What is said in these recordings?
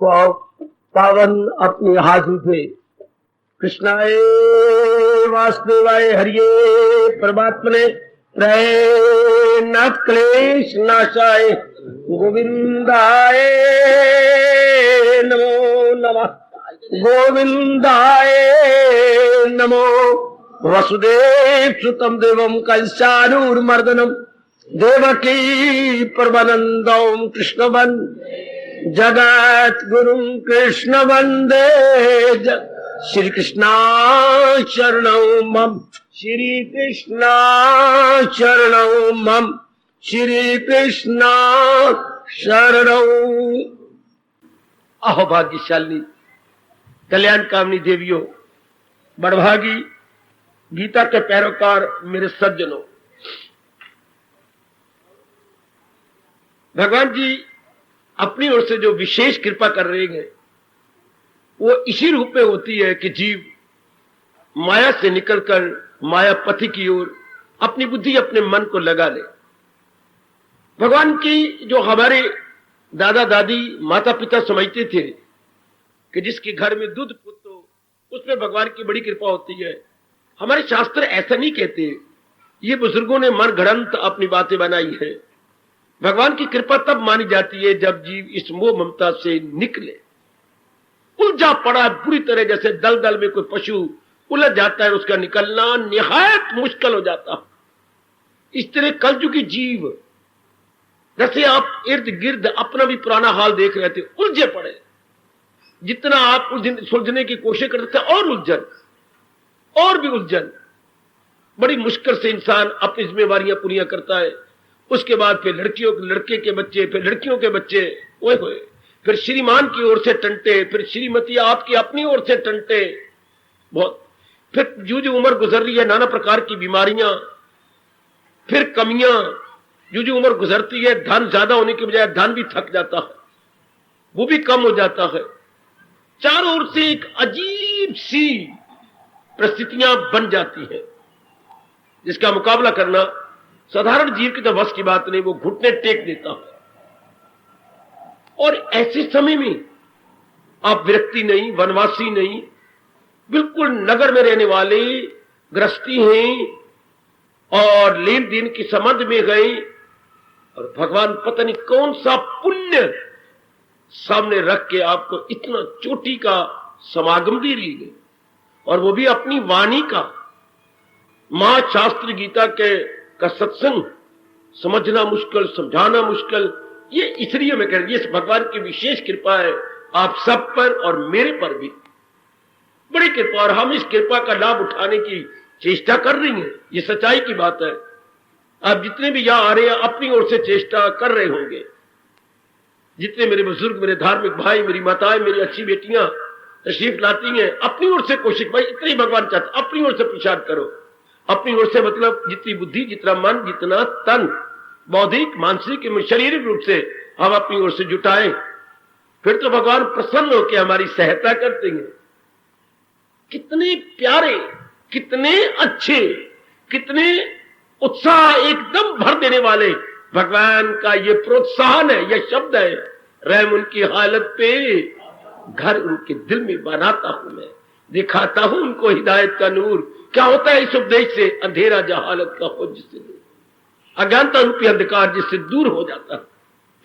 पावन अपने हाथ उठे। कृष्णाय वासुदेवाय हरिये परमात्मने न क्लेश नाशाय गोविंदाय नमो नमः। गोविंदाय नमो। वसुदेव सुतम देवम कंसानूरमर्दनम देवकी परमानंदम कृष्ण जगत गुरु कृष्ण वंदे श्री कृष्णा शरणौ मम। श्री कृष्णा शरणौ मम। श्री कृष्णा शरणौ। अहो भाग्यशाली कल्याण कामनी देवियों, बड़भागी गीता के पैरोकार मेरे सज्जनों, भगवान जी अपनी ओर से जो विशेष कृपा कर रहे हैं वो इसी रूप में होती है कि जीव माया से निकलकर माया पथि की ओर अपनी बुद्धि अपने मन को लगा ले। भगवान की जो हमारे दादा दादी माता पिता समझते थे कि जिसके घर में दूध पुत हो उसमें भगवान की बड़ी कृपा होती है, हमारे शास्त्र ऐसा नहीं कहते। ये बुजुर्गों ने मन घड़ंत अपनी बातें बनाई है। भगवान की कृपा तब मानी जाती है जब जीव इस मोह ममता से निकले। उलझा पड़ा बुरी तरह, जैसे दलदल में कोई पशु उलझ जाता है, उसका निकलना निहायत मुश्किल हो जाता है। इस तरह कलयुगी जीव, जैसे आप इर्द गिर्द अपना भी पुराना हाल देख रहे थे, उलझे पड़े। जितना आप सुलझने की कोशिश करते थे और उलझन और भी उलझन। बड़ी मुश्किल से इंसान अपनी जिम्मेवारियां पूरी करता है। उसके बाद फिर लड़के के बच्चे, फिर लड़कियों के बच्चे, ओए होए, फिर श्रीमान की ओर से टंटे, फिर श्रीमती आपकी अपनी ओर से टंटे, बहुत। फिर जो उम्र गुजर रही है, नाना प्रकार की बीमारियां, फिर कमियां, जो उम्र गुजरती है, धन ज्यादा होने की बजाय धन भी थक जाता है, वो भी कम हो जाता है। चारों ओर से एक अजीब सी परिस्थितियां बन जाती है जिसका मुकाबला करना साधारण जीव की तो बस की बात नहीं। वो घुटने टेक देता है। और ऐसे समय में आप विरक्ति नहीं, वनवासी नहीं, बिल्कुल नगर में रहने वाले गृहस्थी हैं और लेन देन के संबंध में गए और भगवान पता नहीं कौन सा पुण्य सामने रख के आपको इतना चोटी का समागम दे रही गई, और वो भी अपनी वाणी का। मां शास्त्र गीता का सत्संग समझना मुश्किल, समझाना मुश्किल। ये इसलिए मैं कह रही हूं, ये भगवान की विशेष कृपा है आप सब पर और मेरे पर भी बड़ी कृपा। और हम इस कृपा का लाभ उठाने की चेष्टा कर रही हैं, ये सच्चाई की बात है। आप जितने भी यहां आ रहे हैं अपनी ओर से चेष्टा कर रहे होंगे। जितने मेरे बुजुर्ग, मेरे धार्मिक भाई, मेरी माताएं, मेरी अच्छी बेटियां तशरीफ लाती हैं, अपनी ओर से कोशिश, भाई इतनी भगवान चाहता, अपनी ओर से प्रचार करो। अपनी ओर से मतलब जितनी बुद्धि, जितना मन, जितना तन, बौद्धिक, मानसिक, शारीरिक रूप से हम अपनी ओर से जुटाएं, फिर तो भगवान प्रसन्न होकर हमारी सहायता करते हैं। कितने प्यारे, कितने अच्छे, कितने उत्साह एकदम भर देने वाले भगवान का ये प्रोत्साहन है, ये शब्द है। रहम उनकी हालत पे घर उनके दिल में बनाता हूं मैं, दिखाता हूं उनको हिदायत का नूर। क्या होता है इस उपदेश से? अंधेरा जहालत का हो जिससे दूर, अज्ञानता रूपी अंधकार जिससे दूर हो जाता है।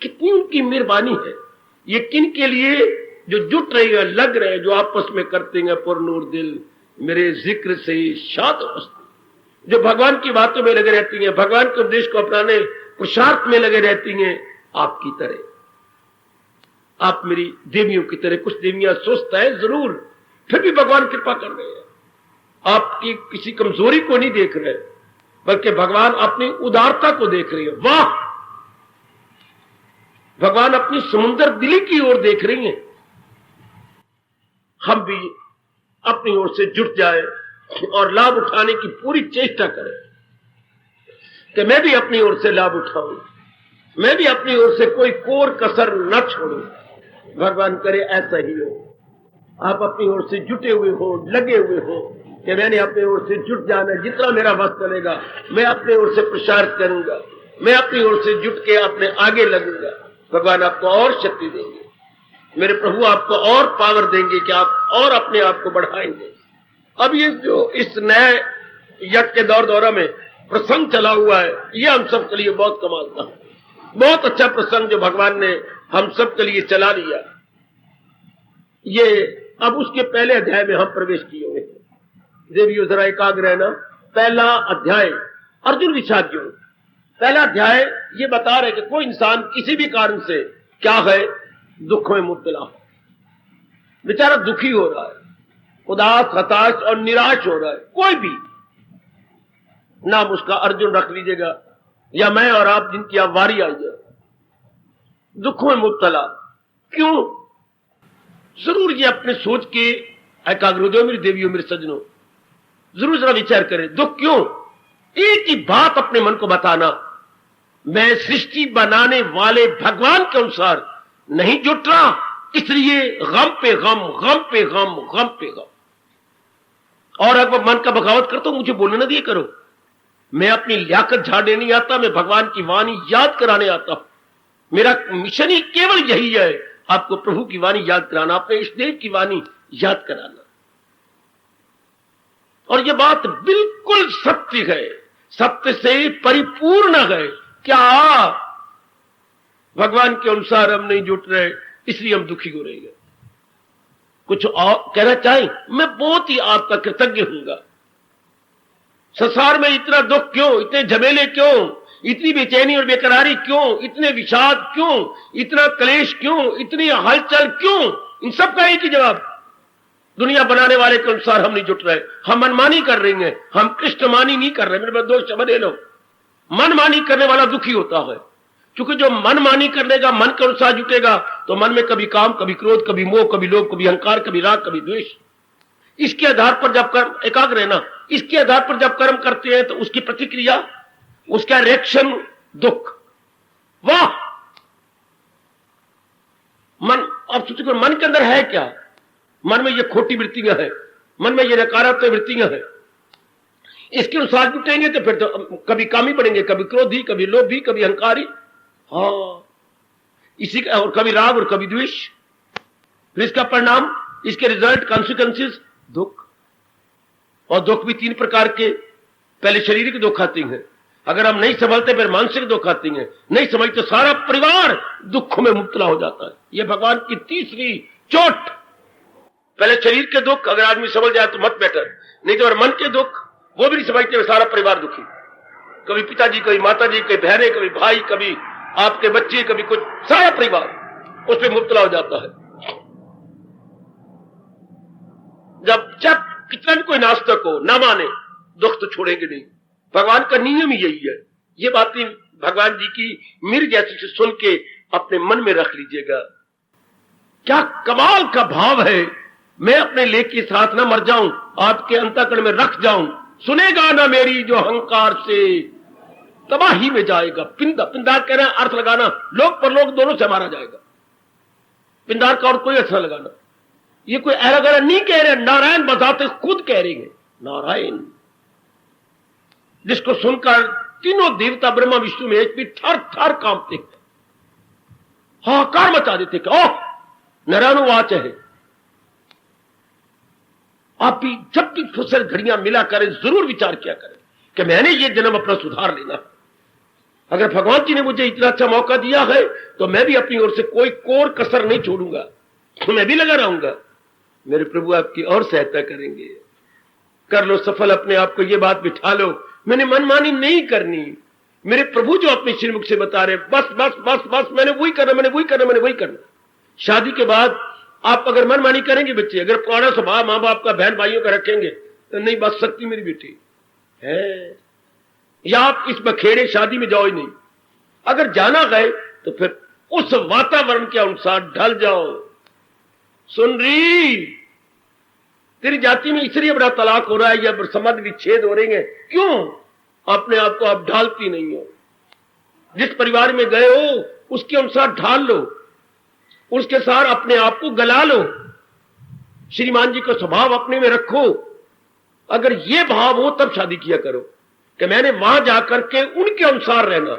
कितनी उनकी मेहरबानी है। ये किन के लिए जो जुट रहे हैं, लग रहे हैं, जो आपस में करते हैं पुरनूर दिल मेरे जिक्र से शाद अवस्था, जो भगवान की बातों में लगे रहती हैं, भगवान के उपदेश को अपनाने पुरुषार्थ में लगे रहती हैं। आपकी तरह, आप मेरी देवियों की तरह, कुछ देवियां सुस्त है जरूर, फिर भी भगवान कृपा कर रहे हैं। आपकी किसी कमजोरी को नहीं देख रहे, बल्कि भगवान अपनी उदारता को देख रही है। वाह, भगवान अपनी समुद्र दिली की ओर देख रही हैं। हम भी अपनी ओर से जुट जाए और लाभ उठाने की पूरी चेष्टा करें कि मैं भी अपनी ओर से लाभ उठाऊं, मैं भी अपनी ओर से कोई कोर कसर न छोड़ूं। भगवान करे ऐसा ही हो। आप अपनी ओर से जुटे हुए हो, लगे हुए हो कि मैंने अपनी ओर से जुट जाना, जितना मेरा बस चलेगा मैं अपनी ओर से प्रचार करूंगा, मैं अपनी ओर से जुट के अपने आगे लगूंगा। भगवान आपको और शक्ति देंगे। मेरे प्रभु आपको और पावर देंगे कि आप और अपने आप को बढ़ाएंगे। अब ये जो इस नए यज्ञ के दौर दौरा में प्रसंग चला हुआ है, ये हम सब के लिए बहुत कमाल का, बहुत अच्छा प्रसंग जो भगवान ने हम सब के लिए चला लिया। ये अब उसके पहले अध्याय में हम प्रवेश किए हुए हैं। देवियों जरा एकाग्र है ना। पहला अध्याय अर्जुन विषाद योग। पहला अध्याय ये बता रहे कि कोई इंसान किसी भी कारण से क्या है, दुख में मुब्तला हो, बेचारा दुखी हो रहा है, उदास, हताश और निराश हो रहा है, कोई भी नाम उसका अर्जुन रख लीजिएगा, या मैं और आप जिनकी आप वारी आई है, दुखों में मुब्तला क्यों? जरूर ये अपने सोच के एकाग्र मेरी देवियों मेरे सज्जनों, जरूर जरा विचार करें, दुख क्यों? एक ही बात अपने मन को बताना, मैं सृष्टि बनाने वाले भगवान के अनुसार नहीं जुट रहा, इसलिए गम पे गम, गम पे गम, गम पे गम। और अगर मन का बगावत करता हूं, मुझे बोलने ना दिए करो। मैं अपनी लियाकत झाड़ने नहीं आता, मैं भगवान की वाणी याद कराने आता हूं। मेरा मिशन ही केवल यही है, आपको प्रभु की वाणी याद कराना, अपने इष्टदेव की वाणी याद कराना। और यह बात बिल्कुल सत्य है, सत्य से परिपूर्ण है। क्या भगवान के अनुसार हम नहीं जुट रहे, इसलिए हम दुखी हो रहे हैं। कुछ और कहना चाहें? मैं बहुत ही आपका कृतज्ञ हूंगा। संसार में इतना दुख क्यों, इतने झमेले क्यों, इतनी बेचैनी और बेकरारी क्यों, इतने विषाद क्यों, इतना क्लेश क्यों, इतनी हलचल क्यों? इन सब का एक ही जवाब, दुनिया बनाने वाले के अनुसार हम नहीं जुट रहे, हम मनमानी कर रहे हैं, हम कृष्णमानी नहीं कर रहे। मेरे पास दोस्त समझ लो, मनमानी करने वाला दुखी होता है, क्योंकि जो मनमानी करने का मन के अनुसार जुटेगा तो मन में कभी काम, कभी क्रोध, कभी मोह, कभी लोभ, कभी अहंकार, कभी राग, कभी द्वेष। इसके आधार पर जब कर्म, एकाग्र है ना, इसके आधार पर जब कर्म करते हैं तो उसकी प्रतिक्रिया, उसका रिएक्शन दुख। वाह, मन, अब सोचो मन के अंदर है क्या? मन में ये खोटी वृत्तियां हैं, मन में ये नकारात्मक वृत्तियां हैं, इसके अनुसार जुटेंगे तो फिर तो कभी कामी बढ़ेंगे, कभी क्रोधी, कभी लोभी, कभी अहंकारी, हाँ इसी का, और कभी राग और कभी द्वेष। फिर इसका परिणाम, इसके रिजल्ट, कॉन्सिक्वेंसेस दुख। और दुख भी तीन प्रकार के, पहले शारीरिक दुख आते हैं, अगर हम नहीं संभलते फिर मानसिक दुख आती हैं, नहीं समझते सारा परिवार दुखों में मुब्तला हो जाता है। यह भगवान की तीसरी चोट। पहले शरीर के दुख अगर आदमी समझ जाए तो मत बेटर, नहीं तो और मन के दुख वो भी नहीं समझते, सारा परिवार दुखी, कभी पिताजी, कभी माताजी, कभी बहनें, कभी भाई, कभी आपके बच्चे, कभी कुछ, सारा परिवार उस पर मुब्तला हो जाता है। जब कितना भी कोई नास्तिक हो, ना माने, दुख तो छोड़ेंगे नहीं। भगवान का नियम ही यही है। ये बातें भगवान जी की मेरी जैसे से सुन के अपने मन में रख लीजिएगा। क्या कमाल का भाव है, मैं अपने लेख के साथ ना मर जाऊं, आपके अंतःकरण में रख जाऊं, सुनेगा ना मेरी जो अहंकार से तबाही में जाएगा। पिंदार कह रहे हैं, अर्थ लगाना, लोक परलोक दोनों से मारा जाएगा। पिंदार का और कोई अर्थ लगाना, ये कोई ऐरा नहीं कह रहे, नारायण बताते खुद कह रहे हैं, नारायण, जिसको सुनकर तीनों देवता ब्रह्मा विष्णु में भी थर थर कांपते, हाहाकार मचा देते कि ओह नारायणवाच है। आप भी जब भी फुसर घड़ियां मिला करें, जरूर विचार किया करें कि मैंने ये जन्म अपना सुधार लेना। अगर भगवान जी ने मुझे इतना अच्छा मौका दिया है तो मैं भी अपनी ओर से कोई कोर कसर नहीं छोड़ूंगा, तो मैं भी लगा रहूंगा। मेरे प्रभु आपकी और सहायता करेंगे। कर लो सफल अपने आप को, ये बात बिठा लो, मैंने मनमानी नहीं करनी। मेरे प्रभु जो अपने श्रीमुख से बता रहे, बस बस बस बस मैंने वही करना, मैंने वही करना, मैंने वही करना। शादी के बाद आप अगर मनमानी करेंगे बच्चे, अगर पुराना स्वभाव मां बाप का, बहन भाइयों का रखेंगे तो नहीं बच सकती मेरी बेटी है। या आप इस बखेड़े शादी में जाओ ही नहीं। अगर जाना गए तो फिर उस वातावरण के अनुसार ढल जाओ। सुन रही, तेरी जाति में इसलिए बड़ा तलाक हो रहा है या संबंध विच्छेद हो रहे हैं, क्यों? अपने आप को आप ढालती नहीं हो। जिस परिवार में गए हो उसके अनुसार ढाल लो, उसके साथ अपने आप को गला लो। श्रीमान जी का स्वभाव अपने में रखो। अगर ये भाव हो तब शादी किया करो कि मैंने वहां जाकर के उनके अनुसार रहना।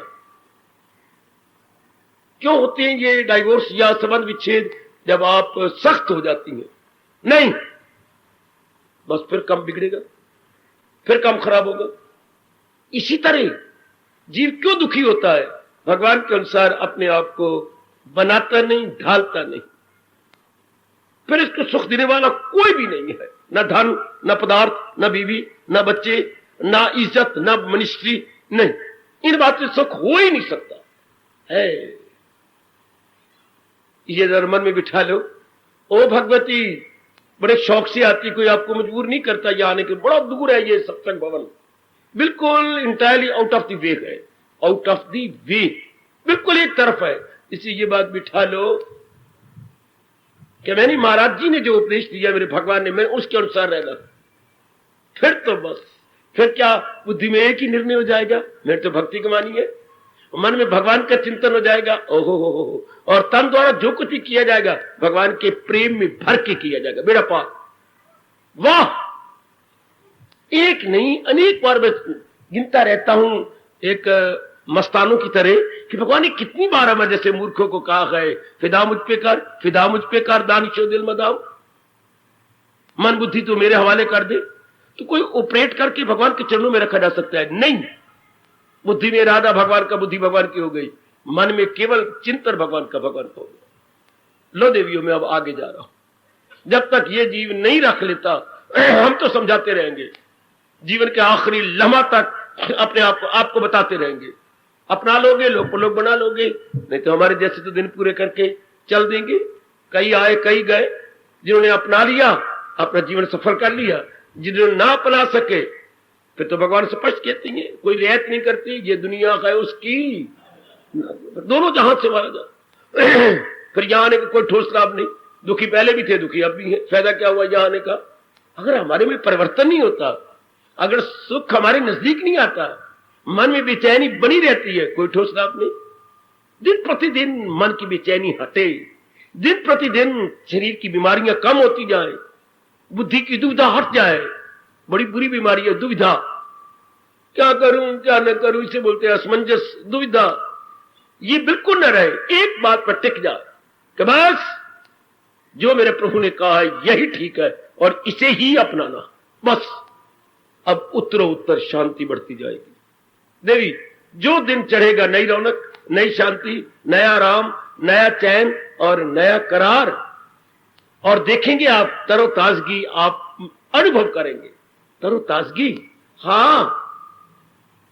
क्यों होते हैं ये डाइवोर्स या संबंध विच्छेद? जब आप सख्त हो जाती हैं, नहीं, बस फिर काम बिगड़ेगा, फिर काम खराब होगा। इसी तरह जीव क्यों दुखी होता है? भगवान के अनुसार अपने आप को बनाता नहीं, ढालता नहीं। फिर इसको सुख देने वाला कोई भी नहीं है, ना धन, ना पदार्थ, ना बीवी, ना बच्चे, ना इज्जत, ना मिनिस्ट्री, नहीं, इन बातों से सुख हो ही नहीं सकता है। ये जरा मन में बिठा लो। ओ भगवती, बड़े शौक से आती, कोई आपको मजबूर नहीं करता ये आने के। बड़ा दूर है ये सत्संग भवन, बिल्कुल entirely out of the way है, आउट ऑफ द वे, बिल्कुल एक तरफ है। इसलिए ये बात बिठा लो कि मैंने महाराज जी ने जो उपदेश दिया, मेरे भगवान ने, मैं उसके अनुसार रहना। फिर तो बस, फिर क्या बुद्धि में एक ही निर्णय हो जाएगा, मेरे तो भक्ति कमानी है। मन में भगवान का चिंतन हो जाएगा, ओहो हो, और तन द्वारा जो कुछ भी किया जाएगा भगवान के प्रेम में भर के किया जाएगा। बेड़ा पार, वाह! एक नहीं अनेक बार मैं गिनता रहता हूं, एक मस्तानों की तरह, कि भगवान ने कितनी बार हमें जैसे मूर्खों को कहा है, फिदा मुझ पे कर, फिदा मुझ पे कर, दानिशो दिल मदाओ, मन बुद्धि तो मेरे हवाले कर दे। तो कोई ऑपरेट करके भगवान के चरणों में रखा जा सकता है? नहीं। बुद्धि में इरादा भगवान का, बुद्धि भगवान की हो गई, मन में केवल चिंतन भगवान का, भगवान का हो गया। लो देवियों, मैं अब आगे जा रहा हूं। जब तक ये जीव नहीं रख लेता, हम तो समझाते रहेंगे, जीवन के आखिरी लम्हा तक अपने आप को आपको बताते रहेंगे। अपना लोगे, लोग को लोग बना लोगे, नहीं तो हमारे जैसे तो दिन पूरे करके चल देंगे। कई आए कई गए, जिन्होंने अपना लिया अपना जीवन सफल कर लिया, जिन्होंने ना अपना सके फिर तो भगवान स्पष्ट कहती है, कोई रियायत नहीं करती, ये दुनिया है उसकी, दोनों जहां से मारा जा। फिर यहां आने का कोई ठोस लाभ नहीं। दुखी पहले भी थे, दुखी अब भी है, फायदा क्या हुआ यहां आने का? अगर हमारे में परिवर्तन नहीं होता, अगर सुख हमारे नजदीक नहीं आता, मन में बेचैनी बनी रहती है, कोई ठोस लाभ नहीं। दिन प्रतिदिन मन की बेचैनी हटे, दिन प्रतिदिन शरीर की बीमारियां कम होती जाए, बुद्धि की दुविधा हट जाए। बड़ी बुरी बीमारी है दुविधा, क्या करूं क्या न करूं, इसे बोलते हैं असमंजस, दुविधा। ये बिल्कुल न रहे, एक बात पर टिक जाए कि बस जो मेरे प्रभु ने कहा है यही ठीक है और इसे ही अपनाना, बस। अब उत्तरो उत्तर शांति बढ़ती जाएगी। देवी, जो दिन चढ़ेगा नई रौनक, नई शांति, नया आराम, नया चैन और नया करार, और देखेंगे आप तरोताजगी, आप अनुभव करेंगे तरोताजगी। हां,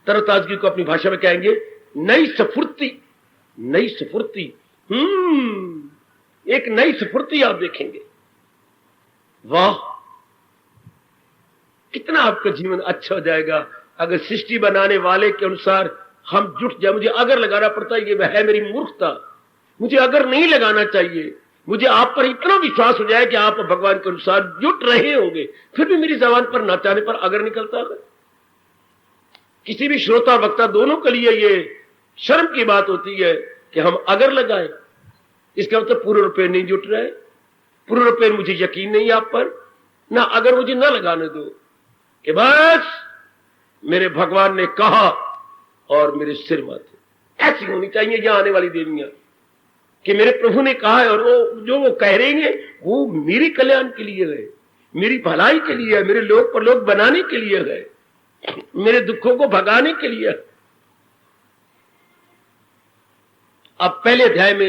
तरोताजगी को अपनी भाषा में कहेंगे नई स्फूर्ति, नई स्फूर्ति। एक नई स्फूर्ति आप देखेंगे। वाह, कितना आपका जीवन अच्छा हो जाएगा अगर सृष्टि बनाने वाले के अनुसार हम जुट जाए। मुझे अगर लगाना पड़ता है, ये है मेरी मूर्खता, मुझे अगर नहीं लगाना चाहिए। मुझे आप पर इतना विश्वास हो जाए कि आप भगवान के अनुसार जुट रहे होंगे, फिर भी मेरी जबान पर ना चाहने पर अगर निकलता है। किसी भी श्रोता वक्ता दोनों के लिए ये शर्म की बात होती है कि हम अगर लगाए, इसका मतलब पूर्ण रूप से नहीं जुट रहे, पूर्ण रूप से मुझे यकीन नहीं आप पर, ना अगर मुझे ना लगाने दो कि बस मेरे भगवान ने कहा और मेरे सिर माथे। ऐसी होनी चाहिए यहां आने वाली देवियां कि मेरे प्रभु ने कहा है और वो जो वो कह रही है वो मेरे कल्याण के लिए है, मेरी भलाई के लिए है, मेरे लोग पर लोग बनाने के लिए है, मेरे दुखों को भगाने के लिए। अब पहले अध्याय में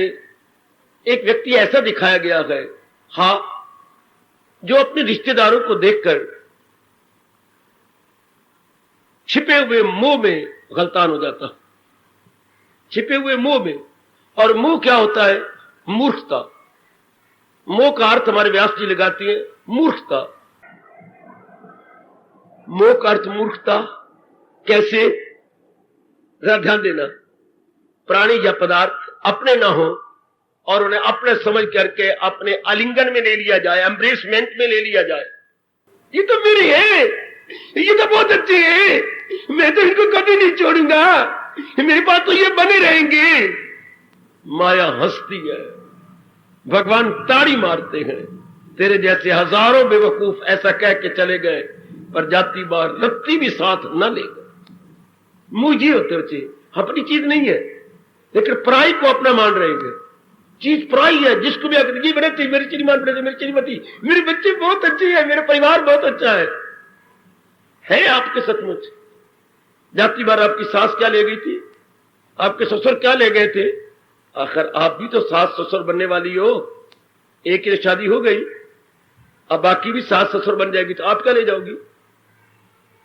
एक व्यक्ति ऐसा दिखाया गया है, हां, जो अपने रिश्तेदारों को देखकर छिपे हुए मोह में गलतान हो जाता, छिपे हुए मोह में। और मोह क्या होता है? मूर्खता। मोह का अर्थ हमारे व्यास जी लगाती है मूर्खता। मोह का अर्थ मूर्खता कैसे? ध्यान देना, प्राणी या पदार्थ अपने ना हो और उन्हें अपने समझ करके अपने आलिंगन में ले लिया जाए, एम्ब्रेसमेंट में ले लिया जाए। ये तो मेरी है, ये तो बहुत अच्छी है, मैं तो इनको कभी नहीं छोड़ूंगा, मेरे पास तो ये बने रहेंगे। माया हंसती है, भगवान ताड़ी मारते हैं। तेरे जैसे हजारों बेवकूफ ऐसा कह के चले गए, पर जाती बार रत्ती भी साथ न ले गए। मुझे होते बच्चे अपनी चीज नहीं है, लेकिन पराई को अपना मान रहेंगे। चीज पराई है। जिसको भी आकर ये बड़े थी मेरी श्रीमान बड़े थे, मेरी श्रीमती, मेरे बच्चे बहुत अच्छे हैं, मेरा परिवार बहुत अच्छा है आपके सचमुच? जाती बार आपकी सास क्या ले गई थी, आपके ससुर क्या ले गए थे? आखिर आप भी तो सास ससुर बनने वाली हो। एक की शादी हो गई, अब बाकी भी सास ससुर बन जाएगी तो आप क्या ले जाओगी?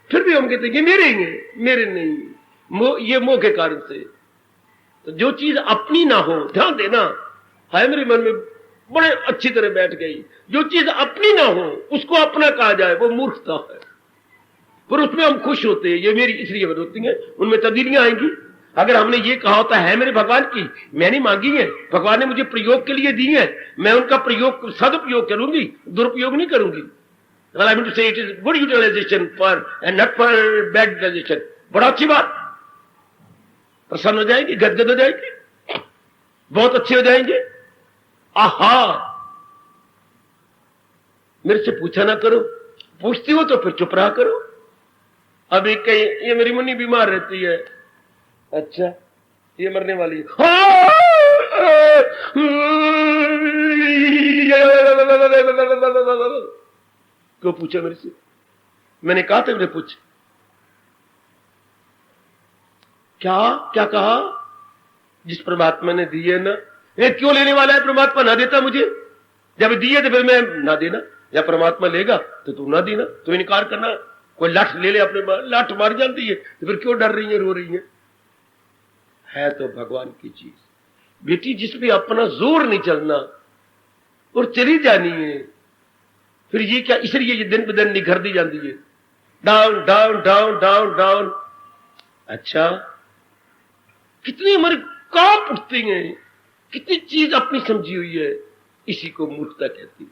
फिर भी हम कहते हैं कि मेरे ही हैं, मेरे नहीं, ये मोह के कारण से। तो जो चीज अपनी ना हो, ध्यान देना, है मेरे मन में बड़े अच्छी तरह बैठ गई, जो चीज अपनी ना हो उसको अपना कहा जाए वो मूर्खता है। पर उसमें हम खुश होते हैं, ये मेरी इसलिए होती है, उनमें तब्दीलियां आएंगी। अगर हमने ये कहा होता है मेरे भगवान की, मैंने मांगी है, भगवान ने मुझे प्रयोग के लिए दी है, मैं उनका प्रयोग सदुपयोग करूंगी, दुरुपयोग नहीं करूंगी। Well, I mean to say it is good utilization for and not for bad utilization. बड़ा अच्छी बात, प्रसन्न हो जाएंगे, गदगद हो जाएंगे, बहुत अच्छे हो जाएंगे। आहा, मेरे से पूछा ना करो, पूछती हो तो फिर चुप रहा करो। अभी कहीं ये मेरी मुन्नी बीमार रहती है, अच्छा ये मरने वाली है, क्यों पूछा मेरे से? मैंने कहा था मेरे पूछ, क्या क्या कहा? जिस परमात्मा ने दी है ना, ये क्यों लेने वाला है? परमात्मा ना देता मुझे, जब दिए तो फिर मैं ना देना, या परमात्मा लेगा तो तू ना देना, तो इनकार करना। कोई लाठ ले ले, अपने लाठ मार जाती है तो फिर क्यों डर रही है, रो रही है तो भगवान की चीज बेटी, जिसमें अपना जोर नहीं चलना और चली जानी है। फिर ये क्या, इसलिए ये दिन ब दिन निखर दी जाती है, down down down down down. अच्छा, कितनी हमारी कांप उठती हैं, कितनी चीज अपनी समझी हुई है, इसी को मूर्खता कहती है।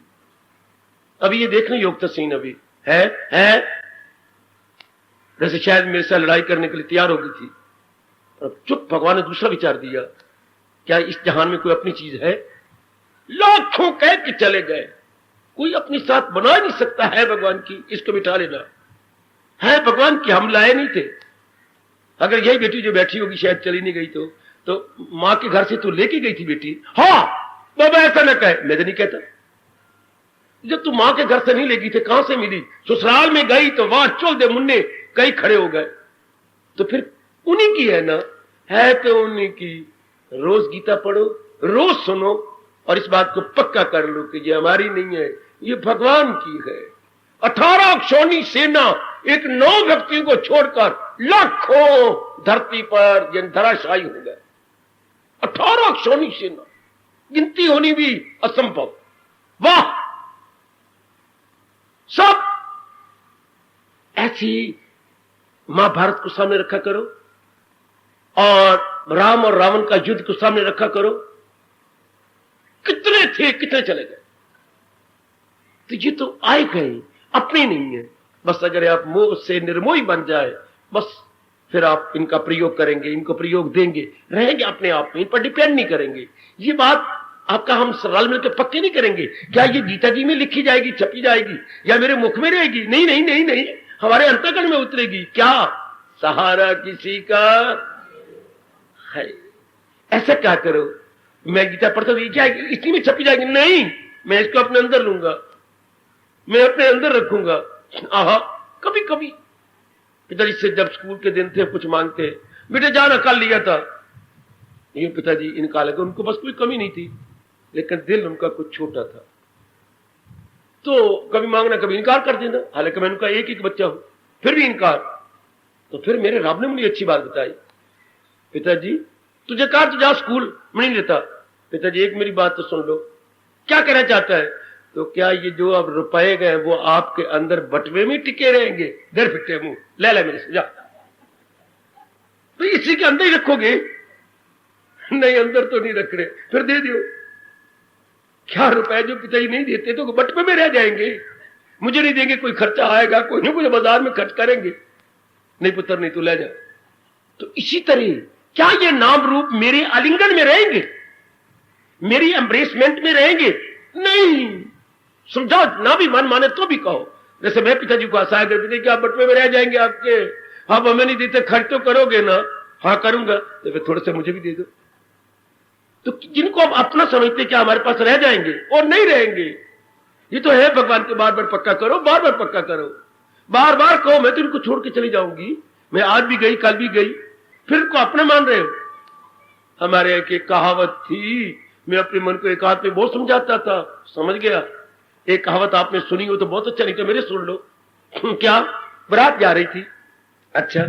अभी ये देखना योग तस्वीर अभी है वैसे शायद मेरे साथ लड़ाई करने के लिए तैयार हो गई थी, अब चुप, भगवान ने दूसरा विचार दिया, क्या इस जहान में कोई अपनी चीज है? लाखों कह के चले गए, कोई अपनी साथ बना नहीं सकता है भगवान की, इसको बिठा लेना है भगवान की, हम लाए नहीं थे। अगर यही बेटी जो बैठी होगी शायद चली नहीं गई तो मां के घर से तो लेके गई थी बेटी। हाँ बाबा ऐसा ना कहे, मैं तो नहीं कहता, जब तू मां के घर से नहीं ले गई थे कहां से मिली? ससुराल में गई तो वहां चल दे मुन्ने कई खड़े हो गए, तो फिर उन्हीं की है ना, है तो उन्हीं की। रोज गीता पढ़ो, रोज सुनो, और इस बात को पक्का कर लो कि ये हमारी नहीं है, ये भगवान की है। 18 क्षौणी सेना एक 9 व्यक्तियों को छोड़कर लाखों धरती पर धराशायी हो गए। 18 क्षौणी सेना, गिनती होनी भी असंभव। वाह, सब ऐसी महाभारत को सामने रखा करो और राम और रावण का युद्ध को सामने रखा करो, कितने थे कितने चले गए। तो ये तो आए गए, अपने नहीं है। बस अगर आप मोह से निर्मोही बन जाए, बस फिर आप इनका प्रयोग करेंगे, इनको प्रयोग देंगे, रहेंगे अपने आप में, इन पर डिपेंड नहीं करेंगे। ये बात आपका हम रल मिलकर पक्के नहीं करेंगे, क्या ये गीता जी में लिखी जाएगी, छपी जाएगी, या मेरे मुख में रहेगी? नहीं नहीं नहीं नहीं, हमारे अंतःकरण में उतरेगी। क्या सहारा किसी का है? ऐसा क्या करो, मैं गीता पढ़ता हूं, क्या इसी में छपी जाएगी? नहीं, मैं इसको अपने अंदर लूंगा, मैं अपने अंदर रखूंगा। आहा, कभी कभी पिताजी से जब स्कूल के दिन थे कुछ मांगते, बेटे जाना कल लिया था, ये पिताजी इनका लगे, उनको बस कोई कमी नहीं थी, लेकिन दिल उनका कुछ छोटा था, तो कभी मांगना कभी इनकार कर देना। हालांकि मैं उनका एक बच्चा हूं, फिर भी इनकार। तो फिर मेरे रब ने मुझे अच्छी बात बताई, पिताजी तुझे कहा तो जा स्कूल, मैं नहीं लेता। पिताजी एक मेरी बात तो सुन लो, क्या कहना चाहता है? तो क्या ये जो अब रुपए गए वो आपके अंदर बटवे में टिके रहेंगे? डर फिटे मुंह, ले ले मेरे से जा। तो इसी के अंदर ही रखोगे? नहीं, अंदर तो नहीं रख रहे, फिर दे दियो। क्या रुपए जो पिताजी नहीं देते तो बटवे में रह जाएंगे, मुझे नहीं देंगे, कोई खर्चा आएगा, कोई ना कोई बाजार में खर्च करेंगे। नहीं पुत्र नहीं, तू ले जा। तो इसी तरह क्या ये नाम रूप मेरे आलिंगन में रहेंगे, मेरी एम्ब्रेसमेंट में रहेंगे? नहीं, समझाओ ना, भी मन माने तो भी कहो। जैसे मैं पिताजी को आशा करते कि आप बटवे में रह जाएंगे आपके, आप हमें नहीं देते, खर्च तो करोगे ना? हाँ करूंगा, तो फिर थोड़े से मुझे भी दे दो। तो जिनको हम अपना समझते क्या हमारे पास रह जाएंगे और नहीं रहेंगे। ये तो है भगवान के बार बार पक्का करो, बार बार पक्का करो, बार बार कहो मैं तो इनको छोड़ के चली जाऊंगी, मैं आज भी गई कल भी गई, फिर इनको अपने मान रहे हो। हमारे एक कहावत थी, मैं अपने मन को एक हाथ में बहुत समझाता था, समझ गया। एक कहावत आपने सुनी हो तो बहुत अच्छा, नहीं तो मेरे सुन लो। क्या बारात जा रही थी, अच्छा,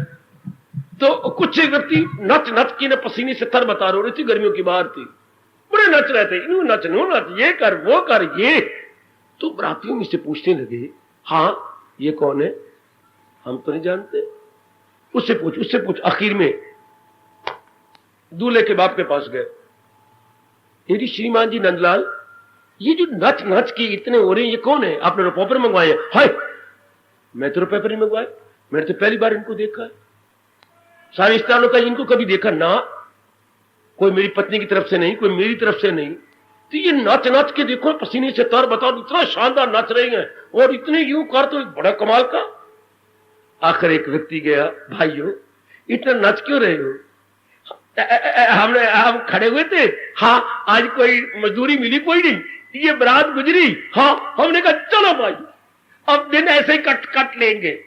तो कुछ व्यक्ति नच नच की न पसीने से थर बता रही थी, गर्मियों की बाहर थी, बड़े नच रहे थे, यूं नच नो नच, ये कर वो कर ये। तो बरातियों में से पूछने लगे, हाँ ये कौन है, हम तो नहीं जानते, उससे पूछ। आखिर में दूल्हे के बाप के पास गए, यदि श्रीमान जी नंदलाल, ये जो नच नच के इतने हो रहे हैं ये कौन है, आपने रुपये पर मंगवाए? हाय, मैं तो रुपये पर नहीं मंगवाए, मैंने तो पहली बार इनको देखा है, सारे स्थानों का इनको कभी देखा ना, कोई मेरी पत्नी की तरफ से नहीं, कोई मेरी तरफ से नहीं। तो ये नाच नाच के देखो, पसीने से तर बताओ, इतना शानदार नाच रही हैं और इतने यूं कर, तो बड़ा कमाल का। आखिर एक व्यक्ति गया, भाइयों इतना नाच क्यों रहे हो? हम खड़े हुए थे, हाँ आज कोई मजदूरी मिली कोई नहीं, ये बारात गुजरी, हाँ हमने कहा चलो भाई अब दिन ऐसे ही कट लेंगे।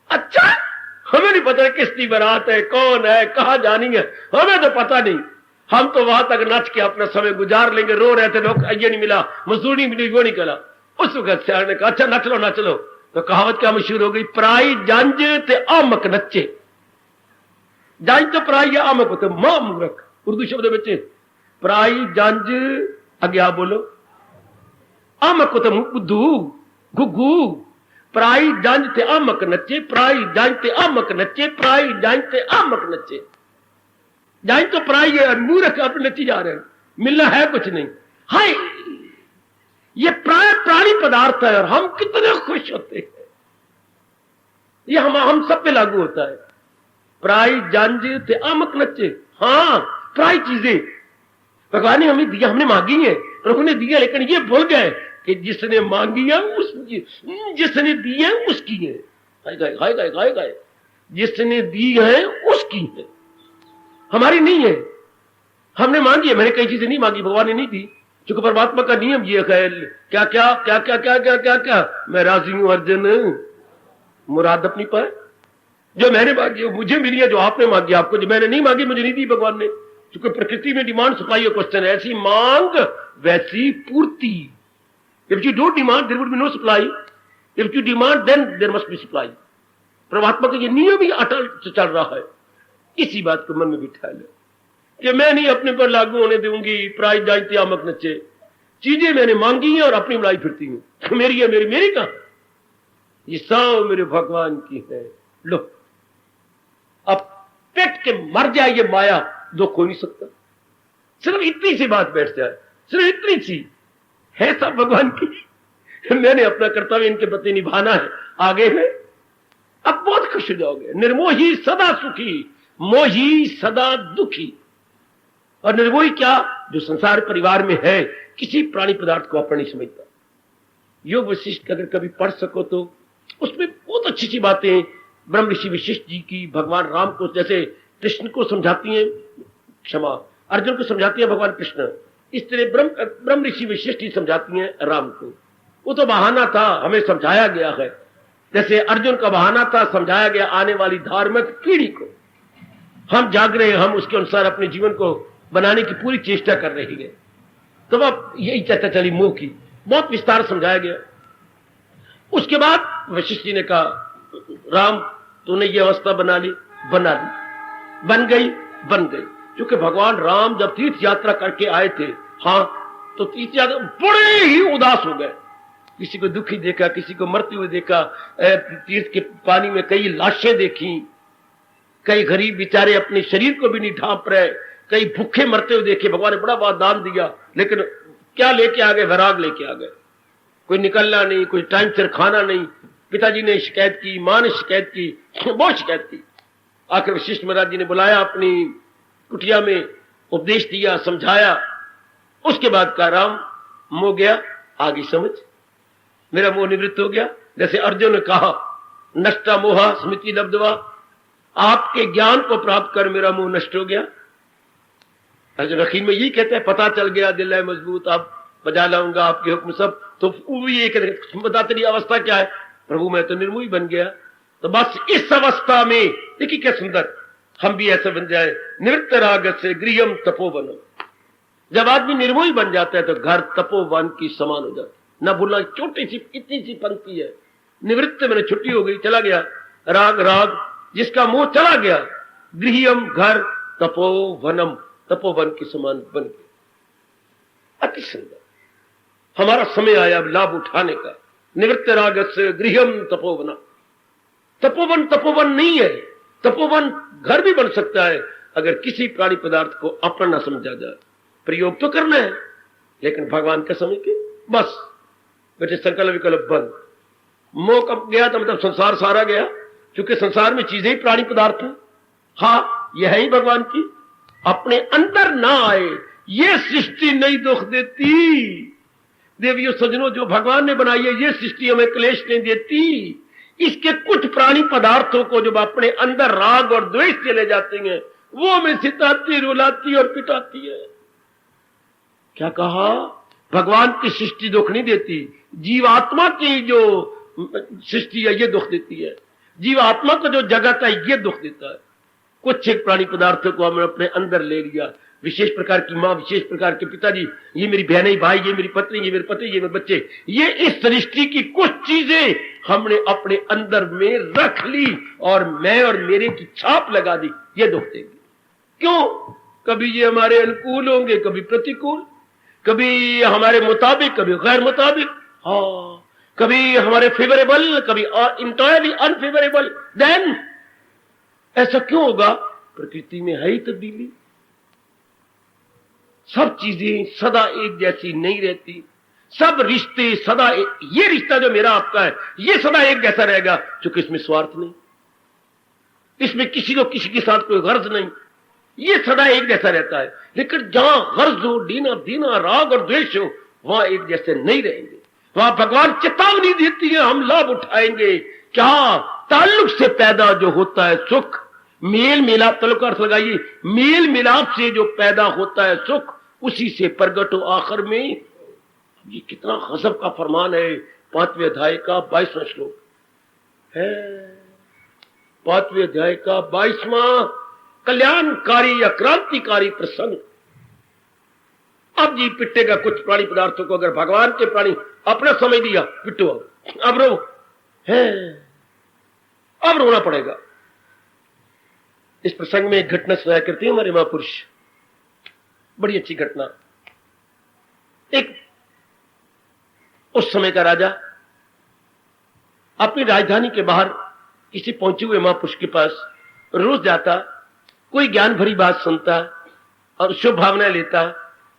अच्छा, हमें नहीं पता किसकी बारात है, कौन है, कहां जानी है, हमें तो पता नहीं, हम तो वहां तक नाच के अपना समय गुजार लेंगे। रो रहे थे लोग, ये नहीं मिला, मजदूरी नहीं मिली, वो नहीं कला। उस वक्त शहर ने कहा अच्छा नच लो। तो कहावत क्या मशहूर हो गई, पराई जंज ते आमक नच्चे। जंज तो पराई है, आमक होते मां मूर्ख, उर्दू शब्द बच्चे। पराई जंज अगे आप बोलो, आमक होते बुद्धू गुग्गू। पराई जंज ते आमक नच्चे, पराई जंज ते आमक नच्चे, पराई जंज ते आमक नच्चे। जंज तो पराई है और मूर्ख आप नच्ची जा रहे हैं, मिलना है कुछ नहीं। हाय, ये प्राणी पदार्थ है और हम कितने खुश होते हैं, ये हम सब पे लागू होता है। प्राई जंज ते आमक नच्चे, हाँ प्राई चीजें भगवान ने हमें दिया, हमने मांगी है, प्रभु ने दिया, लेकिन ये भूल गए कि जिसने मांगी है जिसने दी है उसकी है। गाय जिसने दी है उसकी है, हमारी नहीं है। हमने मांगी है, मैंने कई चीजें नहीं मांगी, भगवान ने नहीं दी, क्योंकि परमात्मा का नियम ये है, क्या क्या क्या क्या क्या क्या क्या क्या, मैं राजी हूं अर्जुन, मुराद अपनी पाए। जो मैंने मांगी वो मुझे मिली है, जो आपने मांगी आपको, जो मैंने नहीं मांगी मुझे नहीं दी भगवान ने। क्योंकि प्रकृति में डिमांड सप्लाई का क्वेश्चन है, ऐसी मांग वैसी पूर्ति। If you don't demand there would be no supply, if you demand then there must be supply. परमात्मा का ये नियम ही अटल चल रहा है। इसी बात को मन में बिठा ले कि मैं नहीं अपने पर लागू होने दूंगी प्राइज जायते आमक नच्चे। चीजें मैंने मांगी हैं और अपनी बुलाई फिरती हूं, मेरी है, मेरी कहां, ये सब मेरे भगवान की है। लो अब पेट के मर जाए ये माया, दुख हो नहीं सकता। सिर्फ इतनी सी बात बैठ जाए, सिर्फ इतनी सी है, सब भगवान की। मैंने अपना कर्तव्य इनके प्रति निभाना है, आगे है, अब बहुत खुश हो जाओगे। निर्मोही सदा सुखी, मोही सदा दुखी। और निर्मोही क्या, जो संसार परिवार में है, किसी प्राणी पदार्थ को अपन नहीं समझता। योग वशिष्ठ अगर कभी पढ़ सको तो उसमें बहुत अच्छी अच्छी बातें ब्रह्म ऋषि वशिष्ठ जी की भगवान राम को, जैसे कृष्ण को समझाती हैं, क्षमा अर्जुन को समझाती है भगवान कृष्ण, इस तरह ब्रह्म ऋषि वशिष्ठ जी समझाती हैं राम को। वो तो बहाना था, हमें समझाया गया है, जैसे अर्जुन का बहाना था, समझाया गया आने वाली धार्मिक पीढ़ी को। हम जाग रहे हैं, हम उसके अनुसार अपने जीवन को बनाने की पूरी चेष्टा कर रही है। तो अब यही चर्चा चली मोह की, बहुत विस्तार समझाया गया। उसके बाद वशिष्ठ जी ने कहा, राम तूने ये अवस्था बना ली, बन गई। क्योंकि भगवान राम जब तीर्थ यात्रा करके आए थे, हाँ, तो तीर्थ यात्रा बड़े ही उदास हो गए। किसी को दुखी देखा, किसी को मरते हुए देखा, तीर्थ के पानी में कई लाशें देखी, कई गरीब बेचारे अपने शरीर को भी नहीं ढांप रहे, कई भूखे मरते हुए देखे। भगवान ने बड़ा बहुत दान दिया, लेकिन क्या लेके आ गए, वैराग लेके आ गए। कोई निकलना नहीं, कोई टाइम से खाना नहीं। पिताजी ने शिकायत की, मां ने शिकायत की, बहुत शिकायत की। आखिर वशिष्ठ महाराज जी ने बुलाया अपनी कुटिया में, उपदेश दिया, समझाया। उसके बाद कहा, राम मोह गया, आगे समझ, मेरा मोह निवृत्त हो गया। जैसे अर्जुन ने कहा, नष्टा मोहा स्मृति लब्धवा, आपके ज्ञान को प्राप्त कर मेरा मोह नष्ट हो गया। रखीम में यही कहते हैं, पता चल गया दिल है मजबूत, अब बजा लाऊंगा आपके हुक्म सब। तो वो भी ये कहते, बता तेरी अवस्था क्या है? प्रभु मैं तो निर्मोही बन गया। तो बस इस अवस्था में देखिए क्या सुंदर, हम भी ऐसे बन जाए, निवृत्त राग से गृहम तपोवनम। जब आदमी निर्मोही बन जाता है तो घर तपोवन की समान हो जाता है। न भूलना, छोटी सी इतनी सी पंक्ति है, निवृत्त मैंने छुट्टी हो गई, चला गया, राग राग जिसका मोह चला गया, गृहम घर, तपोवनम तपोवन की समान बन गया। अति सुंदर। हमारा समय आया अब लाभ उठाने का। निवृत्त राग से गृहम तपोवन। तपोवन तपोवन नहीं है, तपोवन घर भी बन सकता है अगर किसी प्राणी पदार्थ को अपना न समझा जाए। प्रयोग तो करना है लेकिन भगवान का समय के बस बेटे संकल्प विकल्प बंद। मोह कब गया तो मतलब संसार सारा गया, क्योंकि संसार में चीजें ही प्राणी पदार्थ है। हाँ यह ही भगवान की, अपने अंदर ना आए ये सृष्टि नहीं दुख देती। देवियों सज्जनों, जो भगवान ने बनाई है ये सृष्टि हमें क्लेश नहीं देती। इसके कुछ प्राणी पदार्थों को जब अपने अंदर राग और द्वेष चले जाते हैं वो हमें सिताती, रुलाती और पिटाती है। क्या कहा? भगवान की सृष्टि दुख नहीं देती, जीवात्मा की जो सृष्टि है ये दुख देती है। जीवात्मा का जो जगत है ये दुख देता है। कुछ एक प्राणी पदार्थों को हमने अपने अंदर ले लिया, विशेष प्रकार की मां, विशेष प्रकार के पिताजी, ये मेरी बहनें भाई, ये मेरी पत्नी, ये मेरे पति, ये मेरे बच्चे, ये इस सृष्टि की कुछ चीजें हमने अपने अंदर में रख ली और मैं और मेरे की छाप लगा दी, ये दुख देंगे। क्यों? कभी ये हमारे अनुकूल होंगे, कभी प्रतिकूल, कभी हमारे मुताबिक, कभी गैर मुताबिक, हाँ कभी हमारे फेवरेबल, कभी इंटायरली अनफेवरेबल। देन ऐसा क्यों होगा? प्रकृति में है ही तब्दीली। सब चीजें सदा एक जैसी नहीं रहती, सब रिश्ते सदा ये रिश्ता जो मेरा आपका है ये सदा एक जैसा रहेगा, क्योंकि इसमें स्वार्थ नहीं, इसमें किसी को किसी के साथ कोई गर्ज नहीं, ये सदा एक जैसा रहता है। लेकिन जहां गर्ज हो, दीना दीना राग और द्वेष हो, वहां एक जैसे नहीं रहेंगे। वहां भगवान चेतावनी देती है, हम लाभ उठाएंगे। क्या? ताल्लुक से पैदा जो होता है सुख, मेल मिलाप, ताल्लुक का अर्थ लगाइए, मेल मिलाप से जो पैदा होता है सुख उसी से प्रगट हो आखिर में। ये कितना गजब का फरमान है। 5वें अध्याय का 22वां श्लोक है, 5वें अध्याय का 22वां कल्याणकारी या क्रांतिकारी प्रसंग। अब जी पिटेगा कुछ प्राणी पदार्थों को, अगर भगवान के प्राणी अपना समय दिया, पिटो अब रो है, अब रोना पड़ेगा। इस प्रसंग में एक घटना सुनाया करती है हमारे महापुरुष, बड़ी अच्छी घटना। एक उस समय का राजा अपनी राजधानी के बाहर किसी पहुंचे हुए महापुरुष के पास रोज जाता, कोई ज्ञान भरी बात सुनता और शुभ भावना लेता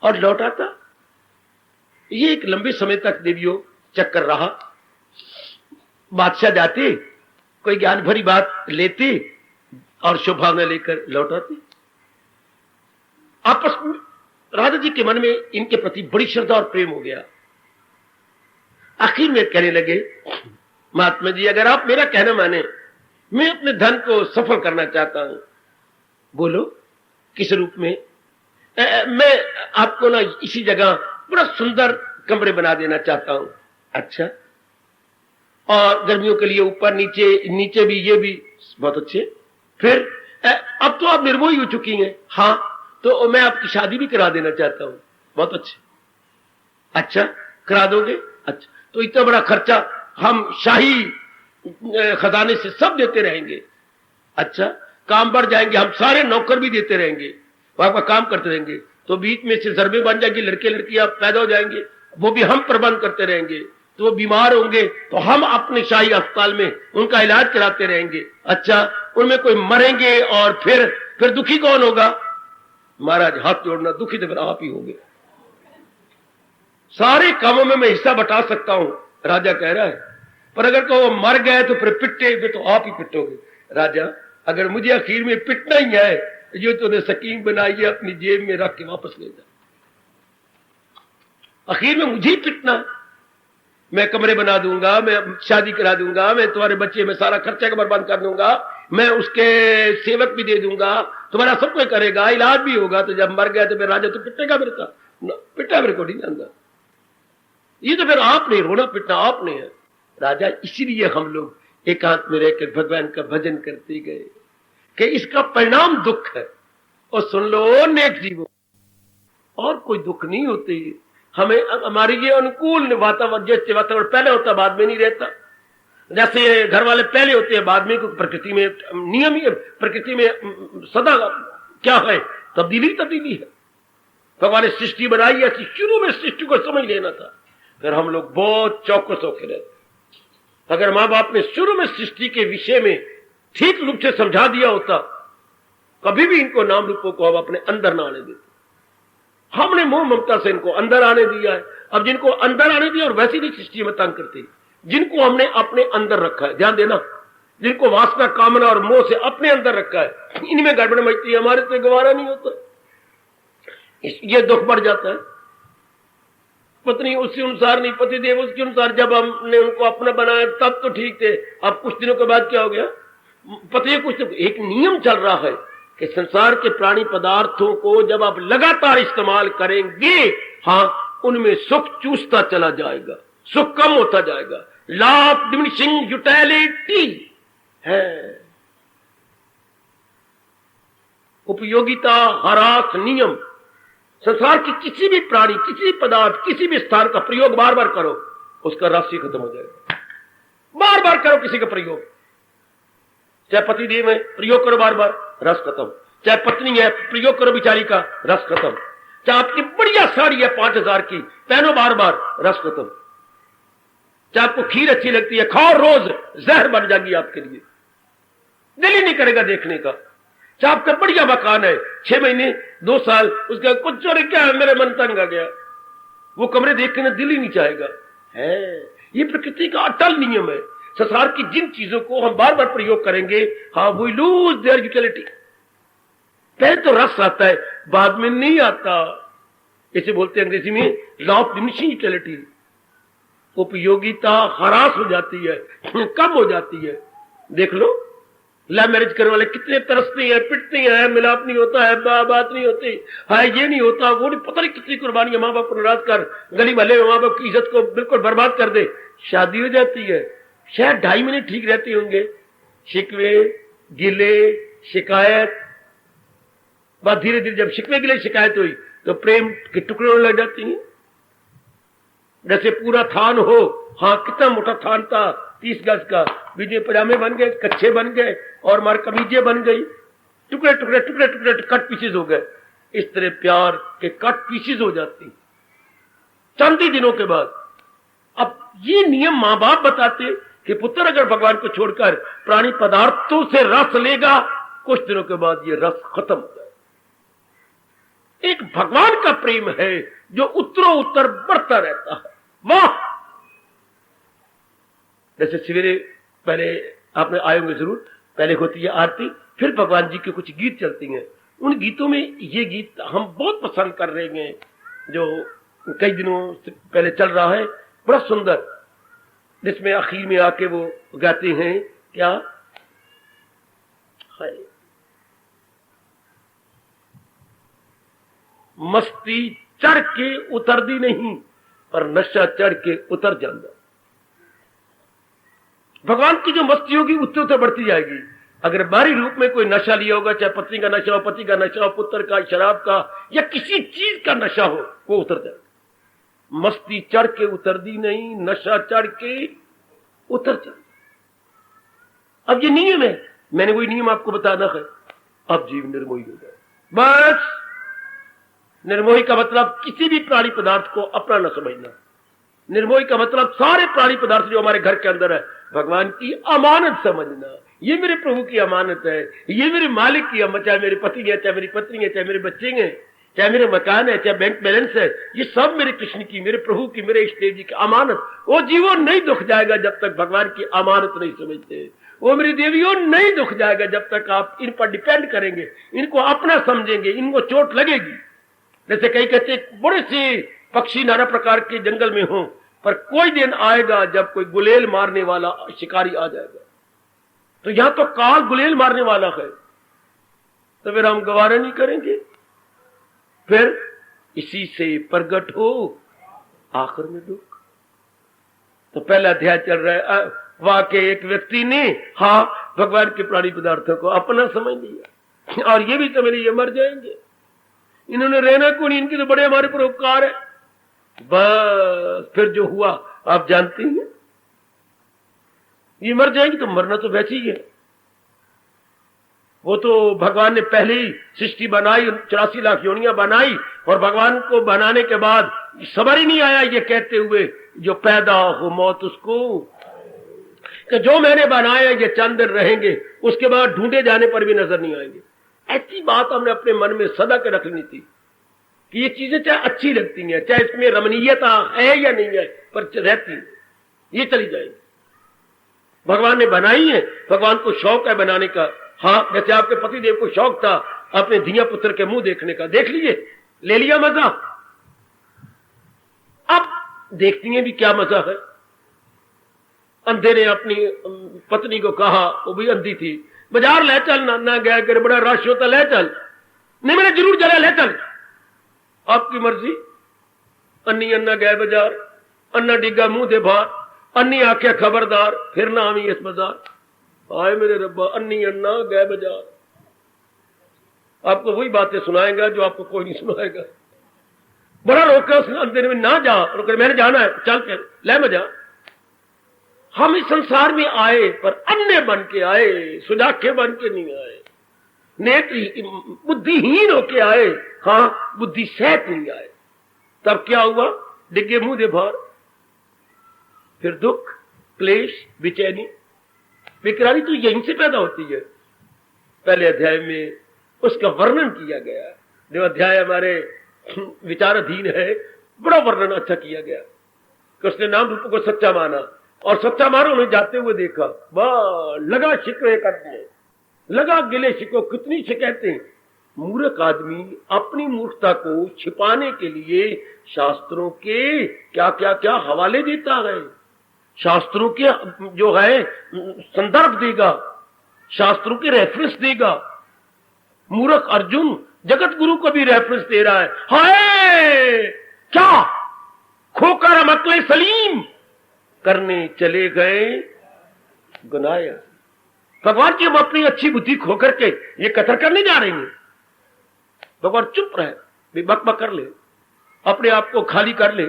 और लौट आता। ये एक लंबे समय तक देवियों चक्कर रहा। बादशाह जाते, कोई ज्ञान भरी बात लेते और शुभ भावना लेकर लौट आते। आपस में राजा जी के मन में इनके प्रति बड़ी श्रद्धा और प्रेम हो गया। आखिर में कहने लगे, महात्मा जी अगर आप मेरा कहना माने, मैं अपने धन को सफल करना चाहता हूं। बोलो किस रूप में? मैं आपको ना इसी जगह बड़ा सुंदर कमरे बना देना चाहता हूं। अच्छा, और गर्मियों के लिए ऊपर नीचे, नीचे भी, ये भी बहुत अच्छे। फिर अब तो आप निर्मोही हो चुकी हैं। हाँ, तो मैं आपकी शादी भी करा देना चाहता हूं। बहुत अच्छे। अच्छा, करा दोगे? अच्छा, तो इतना बड़ा खर्चा हम शाही खजाने से सब देते रहेंगे। अच्छा, काम बढ़ जाएंगे, हम सारे नौकर भी देते रहेंगे, वहां का काम करते रहेंगे, तो बीच में से जरबे बन जाएंगे, लड़के लड़कियां पैदा हो जाएंगे, वो भी हम प्रबंध करते रहेंगे। तो वो बीमार होंगे तो हम अपने शाही अस्पताल में उनका इलाज कराते रहेंगे। अच्छा, उनमें कोई मरेंगे और फिर दुखी कौन होगा? महाराज हाथ जोड़ना, दुखी तो फिर आप ही होंगे। सारे कामों में मैं हिस्सा बटा सकता हूं, राजा कह रहा है, पर अगर को मर गए तो फिर पिटे, फिर तो आप ही पिटोगे। राजा अगर मुझे आखिर में पिटना ही है, जो तूने स्कीम बनाई है अपनी जेब में रख के वापस ले जा। आखिर में मुझे ही पिटना, मैं कमरे बना दूंगा, मैं शादी करा दूंगा, मैं तुम्हारे बच्चे में सारा खर्चा का बर्बाद कर दूंगा, मैं उसके सेवक भी दे दूंगा, तुम्हारा सब कोई करेगा, इलाज भी होगा, तो जब मर गया तो फिर राजा तो पिटेगा मेरे का, पिटा मेरे को नहीं जानता। ये तो फिर आपने रोना पिटना आपने है राजा। इसीलिए हम लोग एकांत में रहकर भगवान का भजन करते गए कि इसका परिणाम दुख है। और सुन लो नेक जीवो, और कोई दुख नहीं होते हमें। हमारी ये अनुकूल वातावरण, जैसे वातावरण पहले होता बाद में नहीं रहता, जैसे घर वाले पहले होते हैं बाद में, क्योंकि प्रकृति में नियम ही, प्रकृति में सदा क्या है, तब्दीली तब्दीली है। भगवान ने सृष्टि बनाई ऐसी, शुरू में सृष्टि को समझ लेना था, फिर हम लोग बहुत चौकस होकर रहते। अगर माँ बाप ने शुरू में सृष्टि के विषय में ठीक रूप से समझा दिया होता, कभी भी इनको नाम रूपों को हम अपने अंदर ना आने देते। हमने मोह ममता से इनको अंदर आने दिया है। अब जिनको अंदर आने दिया और वैसी भी सृष्टि में तंग करते, जिनको हमने अपने अंदर रखा है, ध्यान देना, जिनको वासना कामना और मोह से अपने अंदर रखा है, इनमें गड़बड़ मचती है, हमारे से गवारा नहीं होता, ये दुख बढ़ जाता है। पत्नी उसके अनुसार नहीं, पति देव उसके अनुसार, जब हमने उनको अपना बनाया तब तो ठीक थे, अब कुछ दिनों के बाद क्या हो गया, पति कुछ एक नियम चल रहा है कि संसार के प्राणी पदार्थों को जब आप लगातार इस्तेमाल करेंगे, हाँ, उनमें सुख चूसता चला जाएगा, सुख कम होता जाएगा, लॉ ऑफ डिमिनिशिंग यूटिलिटी है। उपयोगिता ह्रास नियम, संसार की किसी भी प्राणी, किसी भी पदार्थ, किसी भी स्थान का प्रयोग बार बार करो, उसका रस ही खत्म हो जाएगा। बार बार करो किसी का प्रयोग, चाहे पति देव है प्रयोग करो बार बार, रस खत्म। चाहे पत्नी है प्रयोग करो बेचारी का, रस खत्म। चाहे आपकी बढ़िया साड़ी है 5000 की, पहनो बार बार, रस खत्म। चाहे आपको खीर अच्छी लगती है, खाओ रोज, जहर बन जाएगी आपके लिए, दिल ही नहीं करेगा देखने का। चाहे आपका बढ़िया मकान है, 6 महीने 2 साल, उसका कुछ चोरी क्या है, मेरे मन तंग आ गया, वो कमरे देख के ना दिल ही नहीं चाहेगा। है ये प्रकृति का अटल नियम है। संसार की जिन चीजों को हम बार बार प्रयोग करेंगे, हाँ, वी लूज देयर यूटिलिटी। पहले तो रस आता है, बाद में नहीं आता। इसे बोलते हैं अंग्रेजी में लॉ ऑफ डिमिनिशिंग यूटिलिटी। उपयोगिता ह्रास हो जाती है, कम हो जाती है। देख लो लव मैरिज करने वाले कितने तरसते हैं, पिटते हैं, मिलाप नहीं होता है, बात नहीं होती है, ये नहीं होता, वो नहीं, पता नहीं कितनी कुर्बानियां माँ बाप को नाराज कर, गली वाले माँ बाप की इज्जत को बिल्कुल बर्बाद कर दे, शादी हो जाती है। शायद 2.5 महीने ठीक रहते होंगे, शिकवे गिले शिकायत, बात धीरे धीरे जब शिकवे गिले शिकायत हुई तो प्रेम के टुकड़े होने लग जाती हैं। जैसे पूरा थान हो, हाँ, कितना मोटा थान था, 30 गज का, बीच में पजामे बन गए, कच्छे बन गए और मार कमीजें बन गई, टुकड़े टुकड़े टुकड़े टुकड़े कट पीसेज हो गए। इस तरह प्यार के कट पीसेज हो जाती चंद ही दिनों के बाद। अब ये नियम मां बाप बताते कि पुत्र अगर भगवान को छोड़कर प्राणी पदार्थों से रस लेगा, कुछ दिनों के बाद ये रस खत्म हो जाए। एक भगवान का प्रेम है जो उत्तरों उत्तर बढ़ता रहता है। वाह! जैसे सवेरे पहले आपने आए होंगे जरूर, पहले होती है आरती, फिर भगवान जी के कुछ गीत चलती हैं। उन गीतों में ये गीत हम बहुत पसंद कर रहे हैं, जो कई दिनों से पहले चल रहा है, बड़ा सुंदर, जिसमें आखिर में आके वो गाते हैं क्या है, मस्ती चढ़ के उतरदी नहीं पर नशा चढ़ के उतर जाता। भगवान की जो मस्ती होगी उत्तर उत्तर बढ़ती जाएगी। अगर बाहरी रूप में कोई नशा लिया होगा, चाहे पत्नी का नशा हो, पति का नशा हो, पुत्र का, शराब का या किसी चीज का नशा हो, वो उतर जाएगा। मस्ती चढ़ के उतरदी नहीं, नशा चढ़ के उतर जाता। अब ये नियम है, मैंने वही नियम आपको बताना है। अब जीव निर्मोही हो जाए, बस। निर्मोही का मतलब किसी भी प्राणी पदार्थ को अपना न समझना। निर्मोही का मतलब सारे प्राणी पदार्थ जो हमारे घर के अंदर है, भगवान की अमानत समझना। ये मेरे प्रभु की अमानत है, ये मेरे मालिक की अमानत, चाहे मेरे पति है, चाहे मेरी पत्नी है, चाहे मेरे बच्चे हैं, चाहे मेरे मकान है, चाहे बैंक बैलेंस है, ये सब मेरे कृष्ण की, मेरे प्रभु की, मेरे इष्ट देव जी की अमानत। वो जीवन नहीं दुख जाएगा जब तक भगवान की अमानत नहीं समझते। वो मेरी देवियों नहीं दुख जाएगा जब तक आप इन पर डिपेंड करेंगे, इनको अपना समझेंगे, इनको चोट लगेगी। जैसे कई कहते बड़े से पक्षी नाना प्रकार के जंगल में हों, पर कोई दिन आएगा जब कोई गुलेल मारने वाला शिकारी आ जाएगा। तो यहां तो काल गुलेल मारने वाला है, तो फिर हम गवारा नहीं करेंगे। फिर इसी से प्रगट हो आखिर में दुख। तो पहला अध्याय चल रहा है, वाकई एक व्यक्ति ने भगवान के प्राणी पदार्थों को अपना समझ लिया और ये भी समझ लिया मर जाएंगे, इन्होंने रहना क्यों नहीं, इनके तो बड़े हमारे पर उपकार है। बस फिर जो हुआ आप जानते हैं, ये मर जाएंगे तो मरना तो वैसे ही है। वो तो भगवान ने पहले ही सृष्टि बनाई, 84 लाख योनियां बनाई, और भगवान को बनाने के बाद सबर ही नहीं आया ये कहते हुए जो पैदा हो मौत उसको, कि जो मैंने बनाया ये चंद दिन रहेंगे, उसके बाद ढूंढे जाने पर भी नजर नहीं आएंगे। ऐसी बात हमने अपने मन में सदा के रख लेनी थी कि ये चीजें चाहे अच्छी लगती हैं, चाहे इसमें रमणीयता है या नहीं है, पर रहती है, ये चली जाएगी। भगवान ने बनाई है, भगवान को शौक है बनाने का। जैसे आपके पतिदेव को शौक था अपने धिया पुत्र के मुंह देखने का, देख लीजिए, ले लिया मजा। अब देखती हैं भी क्या मजा है। अंधे ने अपनी पत्नी को कहा, वो भी अंधी थी, बाजार ले चल, नाना गया कर बड़ा रश होता, ले चल। नहीं मैंने जरूर चला, ले चल, आपकी मर्जी। अन्नी अन्ना गए बाजार, अन्ना डिग्गा मुंह दे बाहर, अन्नी आख्या खबरदार फिर ना आवी इस बाजार। आए मेरे रब्बा, अन्नी अन्ना गए बाजार। आपको वही बातें सुनाएगा जो आपको कोई नहीं सुनाएगा। बड़ा रोका उस अंधे ने, ना जा, रोक, मैंने जाना है, चल के ले मजा। हम इस संसार में आए पर अन्य बन के आए, सुजाखे बन के नहीं आए, नेत्र बुद्धिहीन होके आए, बुद्धि सहित नहीं आए। तब क्या हुआ, डिग्गे मुंह दे बाहर। फिर दुख, क्लेश, बेचैनी, बेकरारी तो यहीं से पैदा होती है। पहले अध्याय में उसका वर्णन किया गया, जो अध्याय हमारे विचाराधीन है, बड़ा वर्णन अच्छा किया गया कि उसने नाम रूप को सच्चा माना, और सच्चा मानो उन्हें जाते हुए देखा, वाह लगा शिकवे करने, लगा गिले शिको, कितनी शिकायतें। मूर्ख आदमी अपनी मूर्खता को छिपाने के लिए शास्त्रों के क्या क्या क्या हवाले देता है, शास्त्रों के जो है संदर्भ देगा, शास्त्रों के रेफरेंस देगा। मूर्ख अर्जुन जगत गुरु को भी रेफरेंस दे रहा है। हाय क्या खोकर हम अक्ले सलीम करने चले गए गुनाया। भगवान की हम अपनी अच्छी बुद्धि खोकर के ये कतर करने जा रहे हैं। भगवान चुप रहे, बकबक कर ले, अपने आप को खाली कर ले।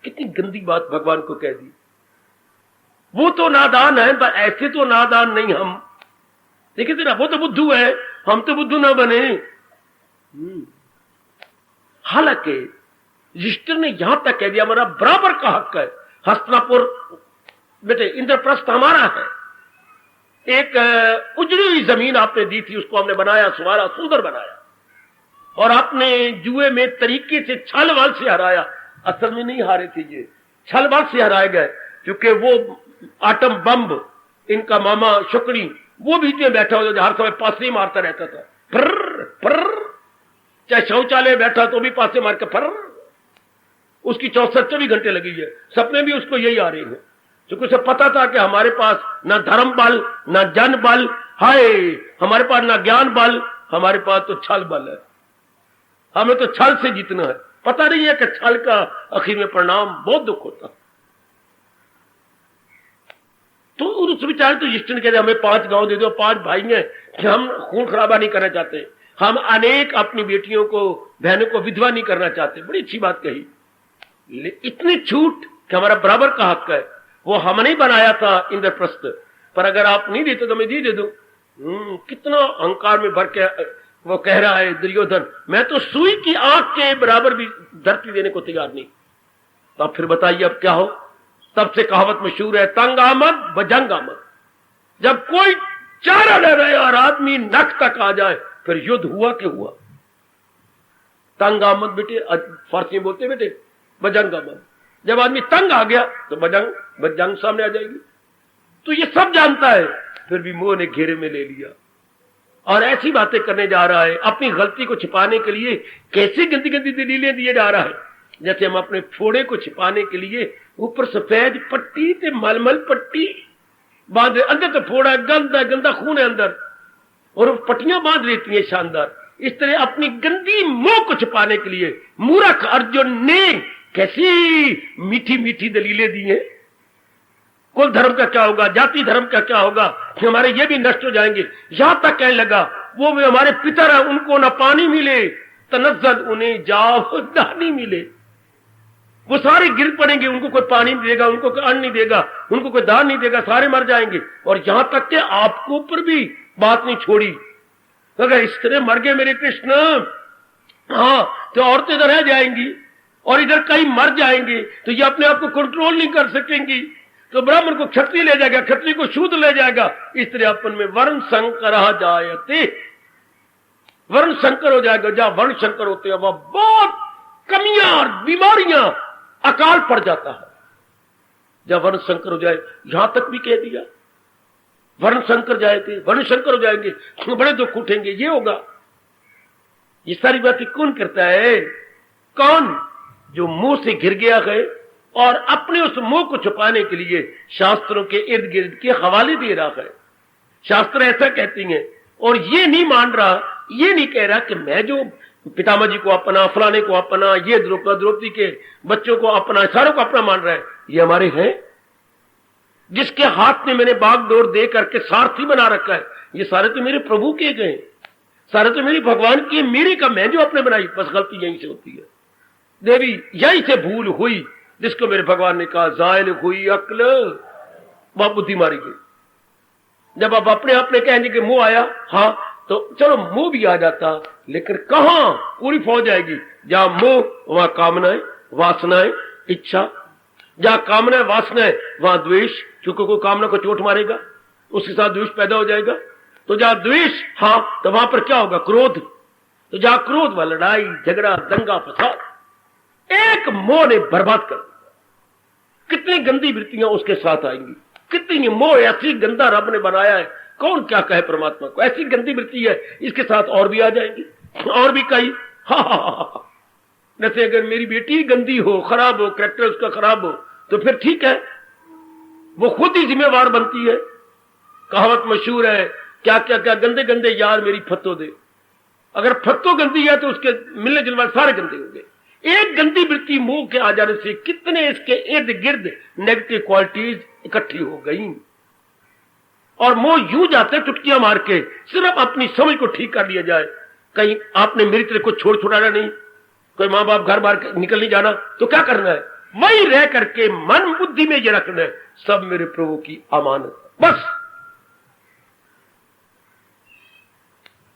कितनी गंदी बात भगवान को कह दी। वो तो नादान है, पर ऐसे तो नादान नहीं हम। देखिए तेरा, वो तो बुद्धू है, हम तो बुद्धू ना बने। हालांकि युधिष्ठिर ने यहां तक कह दिया हमारा बराबर का हक है, हस्तिनापुर बेटे इंद्रप्रस्थ हमारा है। एक उजड़ी हुई जमीन आपने दी थी, उसको हमने बनाया, सुधारा, सुंदर बनाया, और आपने जुए में तरीके से छल बल से हराया। असल में नहीं हारे थे ये, छल बल से हराए गए, क्योंकि वो आटम बम इनका मामा शुक्री वो बीच में बैठा हो, हर समय पासे मारता रहता था, फर्र फर्र। चाहे शौचालय बैठा तो भी पासे मार के फर्र। उसकी 64 घंटे लगी है, सपने भी उसको यही आ रहे हैं, क्योंकि उसे पता था कि हमारे पास ना धर्म बल, ना जन बल, हाय हमारे पास ना ज्ञान बल, हमारे पास तो छल बल है। हमें तो छल से जीतना है। पता नहीं है कि छल का आखिर में परिणाम बहुत दुख होता। तो उस विचार तो युधिष्ठिर ने कहते हमें 5 गांव दे दो, 5 भाई हैं कि हम खून खराबा नहीं करना चाहते, हम अनेक अपनी बेटियों को, बहनों को विधवा नहीं करना चाहते। बड़ी अच्छी बात कही। इतनी छूट कि हमारा बराबर का हक है। वो हमने बनाया था इंद्रप्रस्थ, पर अगर आप नहीं देते तो मैं दे दूं। कितना अहंकार में भर के वो कह रहा है दुर्योधन, मैं तो सुई की आंख के बराबर भी धरती देने को तैयार नहीं। तो अब फिर बताइए अब क्या हो। तब से कहावत मशहूर है, तंग आमद बजंग आमद। जब कोई चारा न रहे और आदमी नख तक आ जाए, फिर युद्ध हुआ कि हुआ। तंग आमद बेटे, फारसी बोलते बेटे, बजंग आमद। जब आदमी तंग आ गया तो बजंग सामने आ जाएगी। तो ये सब जानता है, फिर भी मोह ने घेरे में ले लिया और ऐसी बातें करने जा रहा है। अपनी गलती को छिपाने के लिए कैसे गंदी गंदी दलीलें दिए जा रहा है। जैसे हम अपने फोड़े को छिपाने के लिए ऊपर सफेद पट्टी ते मलमल पट्टी, बांधे, अंदर तो फोड़ा है, गंदा गंदा खून है अंदर, और पट्टियां बांध लेती हैं शानदार। इस तरह अपनी गंदी मोह को छुपाने के लिए मूर्ख अर्जुन ने कैसी मीठी मीठी दलीलें दी हैं। कुल धर्म का क्या होगा, जाति धर्म का क्या होगा, हमारे ये भी नष्ट हो जाएंगे। यहां तक कहने लगा वो भी हमारे पिता है, उनको ना पानी मिले, तनज्जद उन्हें जाओ दानी मिले। वो सारे गिर पड़ेंगे, उनको कोई पानी नहीं देगा, उनको कोई अन्न नहीं देगा, उनको कोई दान नहीं देगा, सारे मर जाएंगे। और यहां तक कि आपको ऊपर भी बात नहीं छोड़ी, अगर इस तरह मर गए मेरे कृष्ण, हाँ, तो औरतें इधर रह जाएंगी और इधर कहीं मर जाएंगे, तो ये अपने आप को कंट्रोल नहीं कर सकेंगी, तो ब्राह्मण को क्षत्रिय ले जाएगा, क्षत्रिय को शूद्र ले जाएगा। इस तरह अपन में वर्ण संकर जायते, वर्ण संकर हो जाएगा। जहां वर्ण संकर होते हैं वह बहुत कमियां और बीमारियां अकाल पड़ जाता है। जब वर्ण संकर हो जाए, यहां तक भी कह दिया वर्ण संकर जाएंगे, वर्ण संकर हो जाएंगे, बड़े दुख उठेंगे, ये होगा। ये सारी बातें कौन करता है? कौन? जो मुंह से घिर गया है और अपने उस मुंह को छुपाने के लिए शास्त्रों के इर्द गिर्द के हवाले दे रहा है। शास्त्र ऐसा कहती हैं, और ये नहीं मान रहा, ये नहीं कह रहा कि मैं जो पितामह जी को अपना, फलाने को अपना, ये द्रौपदी के बच्चों को अपना, सारों को अपना मान रहा है। ये हमारे हैं, जिसके हाथ में मैंने बागडोर दे करके सारथी बना रखा है, ये सारे तो मेरे प्रभु के गए, सारे तो मेरे भगवान के, मेरे का मैं जो अपने बनाई। बस गलती यहीं से होती है देवी, यहीं से भूल हुई, जिसको मेरे भगवान ने कहा जायल हुई अक्ल, वह बुद्धि मारी गई। जब आप अपने अपने कहने के मुंह आया, हाँ तो चलो मुंह भी आ जाता, लेकिन कहां पूरी फौज आएगी? जहां मुंह वहां कामनाएं, वासनाएं, इच्छा। जहां कामना वासना है वहां द्वेष, क्योंकि कोई कामना को चोट मारेगा उसके साथ द्वेष पैदा हो जाएगा। तो जहां द्वेष, हाँ, तो वहां पर क्या होगा? क्रोध। तो जहां क्रोध वहां लड़ाई झगड़ा दंगा फसाद। एक मोह ने बर्बाद कर दिया। कितनी गंदी वृत्तियां उसके साथ आएंगी, कितनी मोह ऐसी गंदा रब ने बनाया है, कौन क्या कहे परमात्मा को। ऐसी गंदी वृत्ति है, इसके साथ और भी आ जाएंगी, और भी कई। हा। जैसे अगर मेरी बेटी गंदी हो, खराब हो, कैरेक्टर उसका खराब हो, तो फिर ठीक है, वो खुद ही जिम्मेवार बनती है। कहावत मशहूर है, क्या क्या क्या गंदे गंदे यार मेरी फत्तो दे। अगर फत्तो गंदी है तो उसके मिलने जुलने वाले सारे गंदे होंगे। एक गंदी वृत्ति मुंह के आ जाने से कितने इसके इर्द गिर्द नेगेटिव क्वालिटीज इकट्ठी हो गई। और मुंह यूं जाते चुटकियां मार के, सिर्फ अपनी समझ को ठीक कर लिया जाए। कहीं आपने मेरी तरह को छोड़ छुड़ाना नहीं, कोई मां बाप घर बाहर निकल नहीं जाना, तो क्या करना है? वही रह करके मन बुद्धि में ये रखना है, सब मेरे प्रभु की अमानत, बस।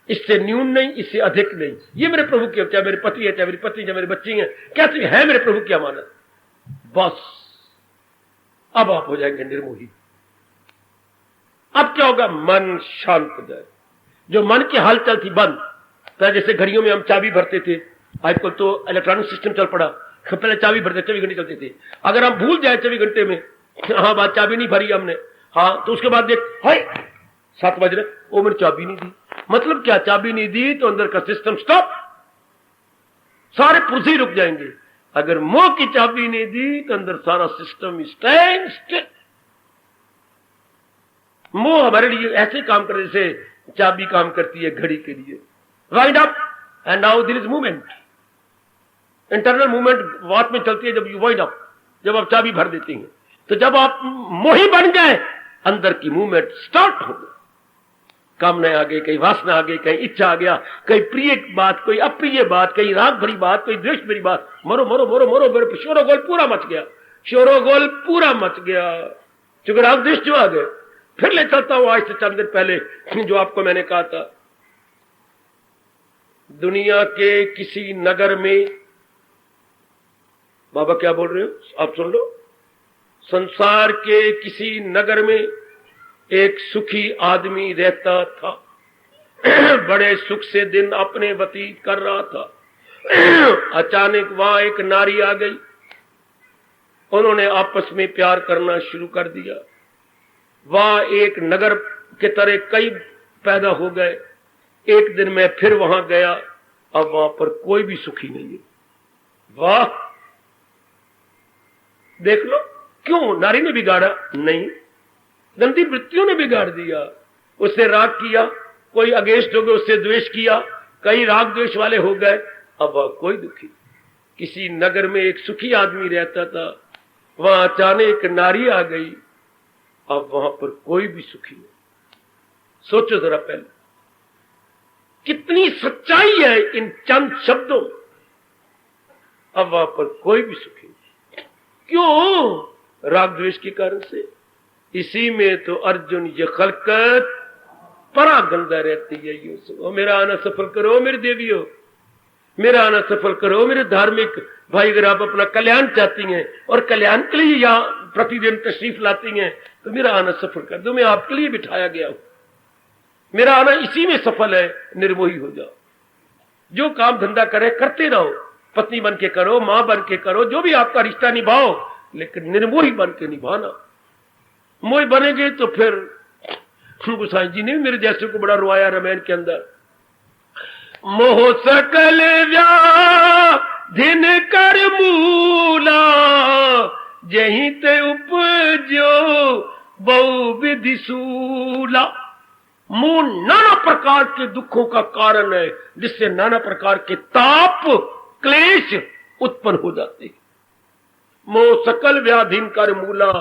इससे न्यून नहीं, इससे अधिक नहीं। ये मेरे प्रभु की, चाहे मेरे पति है, चाहे मेरी पत्नी, चाहे मेरी बच्ची है, कैसे है मेरे प्रभु की अमानत, बस। अब आप हो जाएंगे निर्मोही। अब क्या होगा? मन शांत हो जाए। जो मन की हलचल थी बंद। तो जैसे घड़ियों में हम चाबी भरते थे, आजकल तो इलेक्ट्रॉनिक सिस्टम चल पड़ा, पहले चाबी भरते 24 घंटे चलते थे। अगर हम भूल जाए 24 घंटे में, हाँ बात चाबी नहीं भरी हमने, हाँ, तो उसके बाद देख, हाय 7 बज रहे, वो मैंने चाबी नहीं दी। मतलब क्या? चाबी नहीं दी तो अंदर का सिस्टम स्टॉप, सारे पुर्जे रुक जाएंगे। अगर मुंह की चाबी नहीं दी तो अंदर सारा सिस्टम स्टैंड स्टिल। मुंह हमारे लिए ऐसे काम करे जैसे चाबी काम करती है घड़ी के लिए। Wind up and now there is movement. Internal movement watch में चलती है जब यू वाइंड अप, जब आप चाबी भर देती हैं। तो जब आप मोही बन गए, अंदर की मूवमेंट स्टार्ट हो गई। कामना आ गई, कहीं वासना आ गई, कहीं इच्छा आ गया, कहीं प्रिय बात, कोई अप्रिय बात, कहीं राग भरी बात, कोई द्वेष भरी बात। मरो मरो मरो मरो मरो, शोरोगोल पूरा मच गया, शोरोगोल पूरा मच गया। चूंकि राग द्वेष जो आ गए। फिर ले चलता हूं आज से चंद दिन पहले जो आपको मैंने कहा था, दुनिया के किसी नगर में, बाबा क्या बोल रहे हो आप सुन लो, संसार के किसी नगर में एक सुखी आदमी रहता था। बड़े सुख से दिन अपने व्यतीत कर रहा था। अचानक वहां एक नारी आ गई। उन्होंने आपस में प्यार करना शुरू कर दिया। वहां एक नगर के तरह कई पैदा हो गए। एक दिन मैं फिर वहां गया, अब वहां पर कोई भी सुखी नहीं है। वाह, देख लो, क्यों? नारी ने बिगाड़ा? नहीं, गंदी वृत्तियों ने बिगाड़ दिया। उससे राग किया, कोई अगेंस्ट हो गए, उससे द्वेष किया, कई राग द्वेष वाले हो गए। अब वह कोई दुखी। किसी नगर में एक सुखी आदमी रहता था, वहां अचानक एक नारी आ गई, अब वहां पर कोई भी सुखी नहीं। सोचो जरा पहले, कितनी सच्चाई है इन चंद शब्दों में। अब वहां पर कोई भी सुखी नहीं। क्यों? राग द्वेष के कारण से। इसी में तो अर्जुन ये खलकत परा गंदा रहती है। यूं मेरा आना सफल करो मेरी देवियों, मेरा आना सफल करो मेरे धार्मिक भाई। अगर आप अपना कल्याण चाहती हैं और कल्याण के लिए यहाँ प्रतिदिन तशरीफ लाती हैं तो मेरा आना सफल कर दो। मैं आपके लिए बिठाया गया हूं, मेरा आना इसी में सफल है। निर्मोही हो जाओ, जो काम धंधा करे करते रहो, पत्नी बन के करो, मां बन के करो, जो भी आपका रिश्ता निभाओ, लेकिन निर्मोही बन के निभाना। मोह बनेंगे तो फिर गोसाई जी ने मेरे जैसे को बड़ा रोया रामायण के अंदर। मोह सकल व्याधिन कर मूला, जहीं ते उपजो बहु विधि सूला। मोह नाना प्रकार के दुखों का कारण है, जिससे नाना प्रकार के ताप क्लेश उत्पन्न हो जाते हैं। मोह सकल व्याधिन कर मूला,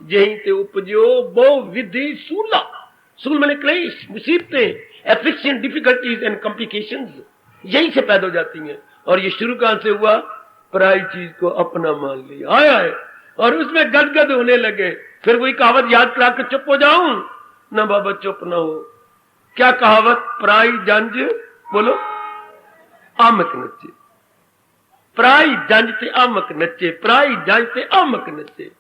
यहीं ते उपजो बहु विधि सूला। सूल मैंने क्लेश, मुसीबतें, एफ्लिक्शन, डिफिकल्टीज एंड कॉम्प्लिकेशंस यहीं से पैदा हो जाती हैं। और ये शुरू कहां से हुआ? पराई चीज को अपना मान लिया, आया है और उसमें गदगद होने लगे। फिर वही कहावत याद करा कर चुप हो जाऊं ना बाबा, चुप ना हो। क्या कहावत? पराई जंज बोलो आमक नचे, पराई जंज ते आमक नचे, पराई जंज ते आमक नचे।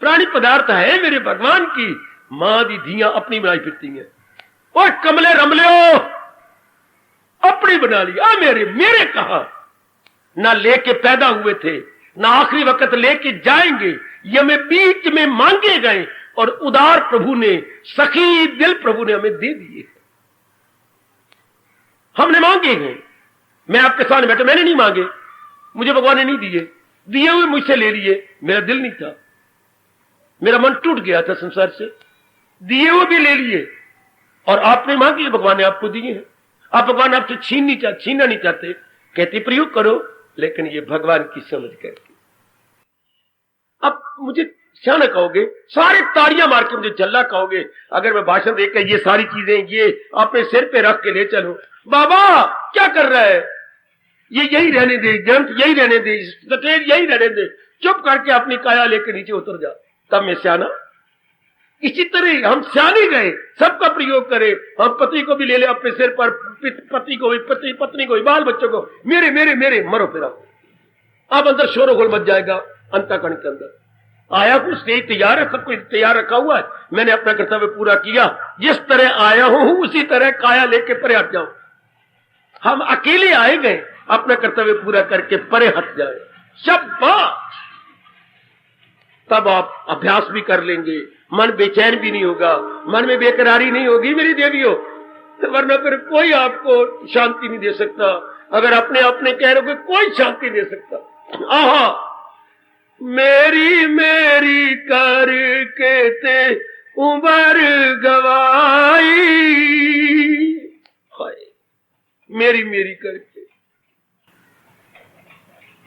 प्राणी पदार्थ है मेरे भगवान की, मां दी धियां अपनी बनाई फिरती हैं। और कमले रमलियो अपनी बना ली। आ मेरे मेरे कहा ना लेके पैदा हुए थे, ना आखिरी वक्त लेके जाएंगे, ये हमें बीच में मांगे गए और उदार प्रभु ने, सखी दिल प्रभु ने हमें दे दिए। हमने मांगे हैं। मैं आपके सामने बैठा, मैंने नहीं मांगे, मुझे भगवान ने नहीं दिए, दिए हुए मुझसे ले लिए। मेरा दिल नहीं था, मेरा मन टूट गया था संसार से, दिए हुए भी ले लिए। और आपने मांगे, भगवान ने आपको दिए हैं। आप भगवान आपसे छीनना नहीं चाहते, कहते प्रयोग करो, लेकिन ये भगवान की समझ करके। अब मुझे क्या ना कहोगे, सारे ताड़ियां मार के मुझे जल्ला कहोगे अगर मैं भाषण देकर ये सारी चीजें ये अपने सिर पे रख के ले चलो। बाबा क्या कर रहा है, ये यही रहने दे, ग्रंथ यही रहने दे, स्टेज यही रहने दे, चुप करके अपनी काया लेकर नीचे उतर जा, तब मैं सियाना। इसी तरह हम सियाने गए, सबका प्रयोग करें। हम पति को भी ले ले अपने सिर पर, पति को भी, पत्नी को भी, बाल बच्चों को, मेरे मेरे मेरे, मरो फिर अब अंदर शोरगुल मच जाएगा। अंतःकरण के अंदर आया कुछ स्टेज तैयार है, सब कुछ तैयार रखा हुआ है, मैंने अपना कर्तव्य पूरा किया, जिस तरह आया हूं उसी तरह काया लेके परे हट जाओ। हम अकेले आए गए, अपना कर्तव्य पूरा करके परे हट जाए, शाबाश। तब आप अभ्यास भी कर लेंगे, मन बेचैन भी नहीं होगा, मन में बेकरारी नहीं होगी मेरी देवियों। वरना फिर कोई आपको शांति नहीं दे सकता। अगर अपने अपने कह रहे हो कि कोई शांति दे सकता। आहा मेरी मेरी करके ते उम्र गवाई, मेरी मेरी करके,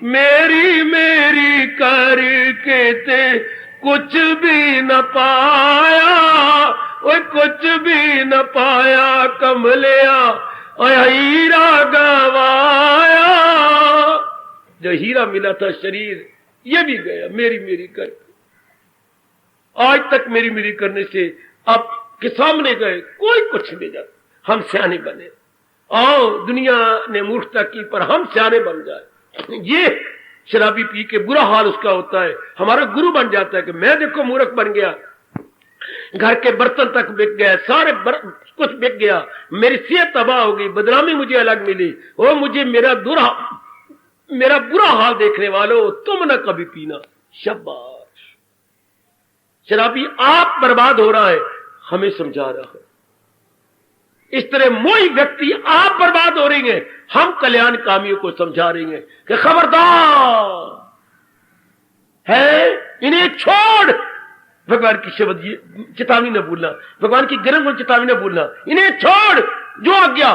मेरी मेरी करके ते कुछ भी न पाया, वो कुछ भी न पाया कमलिया, हीरा गवाया। जो हीरा मिला था शरीर, ये भी गया मेरी मेरी करके। आज तक मेरी मेरी करने से अब के सामने गए, कोई कुछ नहीं जाता। हम सियाने बने, आओ दुनिया ने मूर्खता की पर हम सियाने बन जाए। ये शराबी पी के बुरा हाल उसका होता है, हमारा गुरु बन जाता है कि मैं देखो मूर्ख बन गया, घर के बर्तन तक बिक गए, सारे कुछ बिक गया, मेरी सेहत तबाह हो गई, बदनामी मुझे अलग मिली। ओ मुझे मेरा बुरा हाल देखने वालों, तुम न कभी पीना। शाबाश। शराबी आप बर्बाद हो रहा है, हमें समझा रहा है। इस तरह मोही व्यक्ति आप बर्बाद हो रही हैं, हम कल्याण कामियों को समझा रही हैं कि खबरदार है, इन्हें छोड़, भगवान की शब्द ये चेतावनी न भूलना, भगवान की गर्म चेतावनी न भूलना। इन्हें छोड़ जो आज्ञा,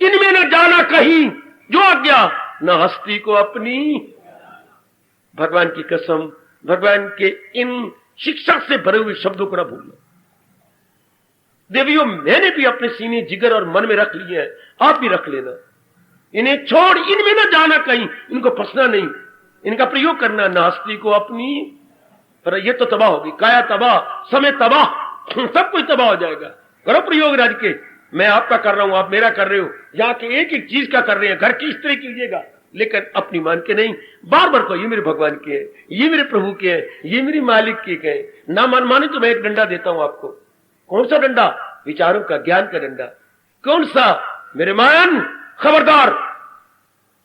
इनमें न जाना कहीं जो आज्ञा, न हस्ती को अपनी। भगवान की कसम, भगवान के इन शिक्षा से भरे हुए शब्दों को न भूलना। देवियों, मैंने भी अपने सीने, जिगर और मन में रख लिए हैं, आप भी रख लेना। इन्हें छोड़, इनमें न जाना कहीं, इनको फंसना नहीं, इनका प्रयोग करना, न हस्ती को अपनी। पर ये तो तबाह होगी, काया तबाह, समय तबाह, सब कुछ तबाह हो जाएगा। करो प्रयोग राज के, मैं आपका कर रहा हूं, आप मेरा कर रहे हो, यहाँ के एक एक चीज का कर रहे हैं, घर की स्त्री कीजिएगा, लेकिन अपनी मान के नहीं। बार बार को ये मेरे भगवान के हैं, ये मेरे प्रभु के हैं, ये मेरी मालिक के हैं। ना मन माने तो मैं एक डंडा देता हूं आपको। कौन सा डंडा? विचारों का, ज्ञान का डंडा। कौन सा? मेरे मान, खबरदार,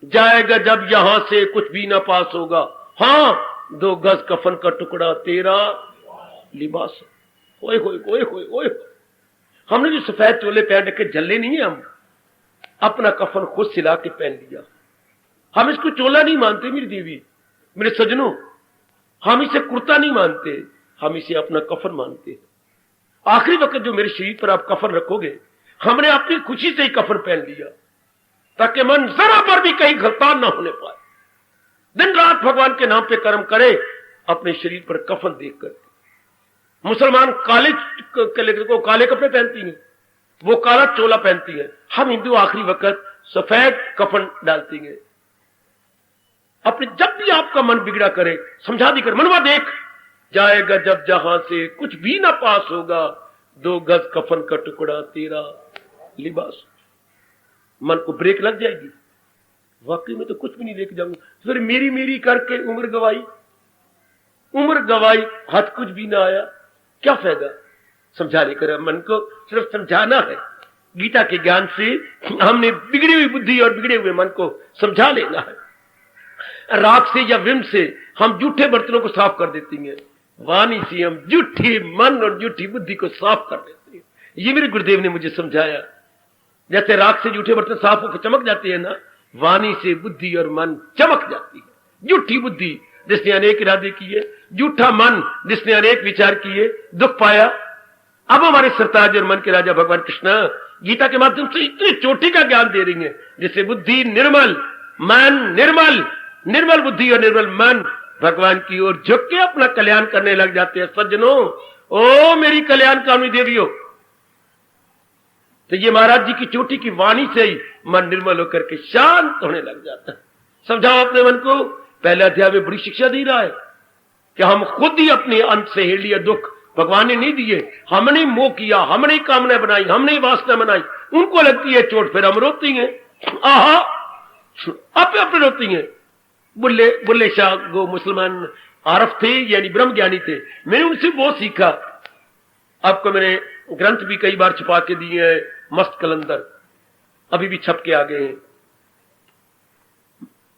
जाएगा जब यहां से कुछ भी ना पास होगा। हाँ, 2 गज कफन का टुकड़ा तेरा लिबास। ओए होए ओए होए ओए, हमने जो सफेद चोले पहन रखे झल्ले नहीं है, हम अपना कफन खुद सिला के पहन लिया। हम इसको चोला नहीं मानते मेरी देवी, मेरे सजनों, हम इसे कुर्ता नहीं मानते, हम इसे अपना कफन मानते हैं। आखिरी वक्त जो मेरे शरीर पर आप कफन रखोगे, हमने अपनी खुशी से ही कफन पहन लिया, ताकि मन जरा पर भी कहीं गलतान ना होने पाए। दिन रात भगवान के नाम पे कर्म करे, अपने शरीर पर कफन देखकर। मुसलमान काले कपड़े पहनती हैं, वो काला चोला पहनती है। हम हिंदू आखिरी वक्त सफेद कफन डालती हैं। अपने जब भी आपका मन बिगड़ा करे, समझा दी कर, मनवा देख, जाएगा जब जहां से कुछ भी ना पास होगा, 2 गज कफन का टुकड़ा तेरा लिबास। मन को ब्रेक लग जाएगी, वाकई में तो कुछ भी नहीं लेके जाऊंगा, फिर मेरी मेरी करके उम्र गवाई, हाथ कुछ भी ना आया, क्या फायदा? समझा लेकर मन को सिर्फ समझाना है। गीता के ज्ञान से हमने बिगड़ी हुई बुद्धि और बिगड़े हुए मन को समझा लेना है। राख से या विम से हम जूठे बर्तनों को साफ कर देती हैं, वाणी से हम जूठी मन और जूठी बुद्धि को साफ कर देते हैं। ये मेरे गुरुदेव ने मुझे समझाया। जैसे राख से जूठे बर्तन साफ होकर चमक जाते हैं ना, वाणी से बुद्धि और मन चमक जाती है। जूठी बुद्धि जिसने अनेक इरादे किए, जूठा मन जिसने अनेक विचार किए, दुख पाया। अब हमारे सरताज और मन के राजा भगवान कृष्ण गीता के माध्यम से इतनी चोटी का ज्ञान दे रही है, जिससे बुद्धि निर्मल, मन निर्मल, निर्मल बुद्धि और निर्मल मन भगवान की ओर झुक के अपना कल्याण करने लग जाते हैं। सज्जनों, ओ मेरी कल्याणकामी देवियों, तो ये महाराज जी की चोटी की वाणी से ही मन निर्मल होकर के शांत होने लग जाता है। समझाओ अपने मन को। पहले अध्याय में बड़ी शिक्षा दे रहा है कि हम खुद ही अपने अंत से हेल लिया दुख, भगवान ने नहीं दिए, हमने मोह किया, हमने कामना बनाई, हमने वासना बनाई, उनको लगती है चोट, फिर हम रोती हैं। आहा, अपने रोती हैं। बुल्ले शाह गो मुसलमान आरफ थे, यानी ब्रह्म ज्ञानी थे। मैंने उनसे बहुत सीखा। आपको मैंने ग्रंथ भी कई बार छुपा के दिए हैं, मस्त कलंदर अभी भी छप के आ गए हैं।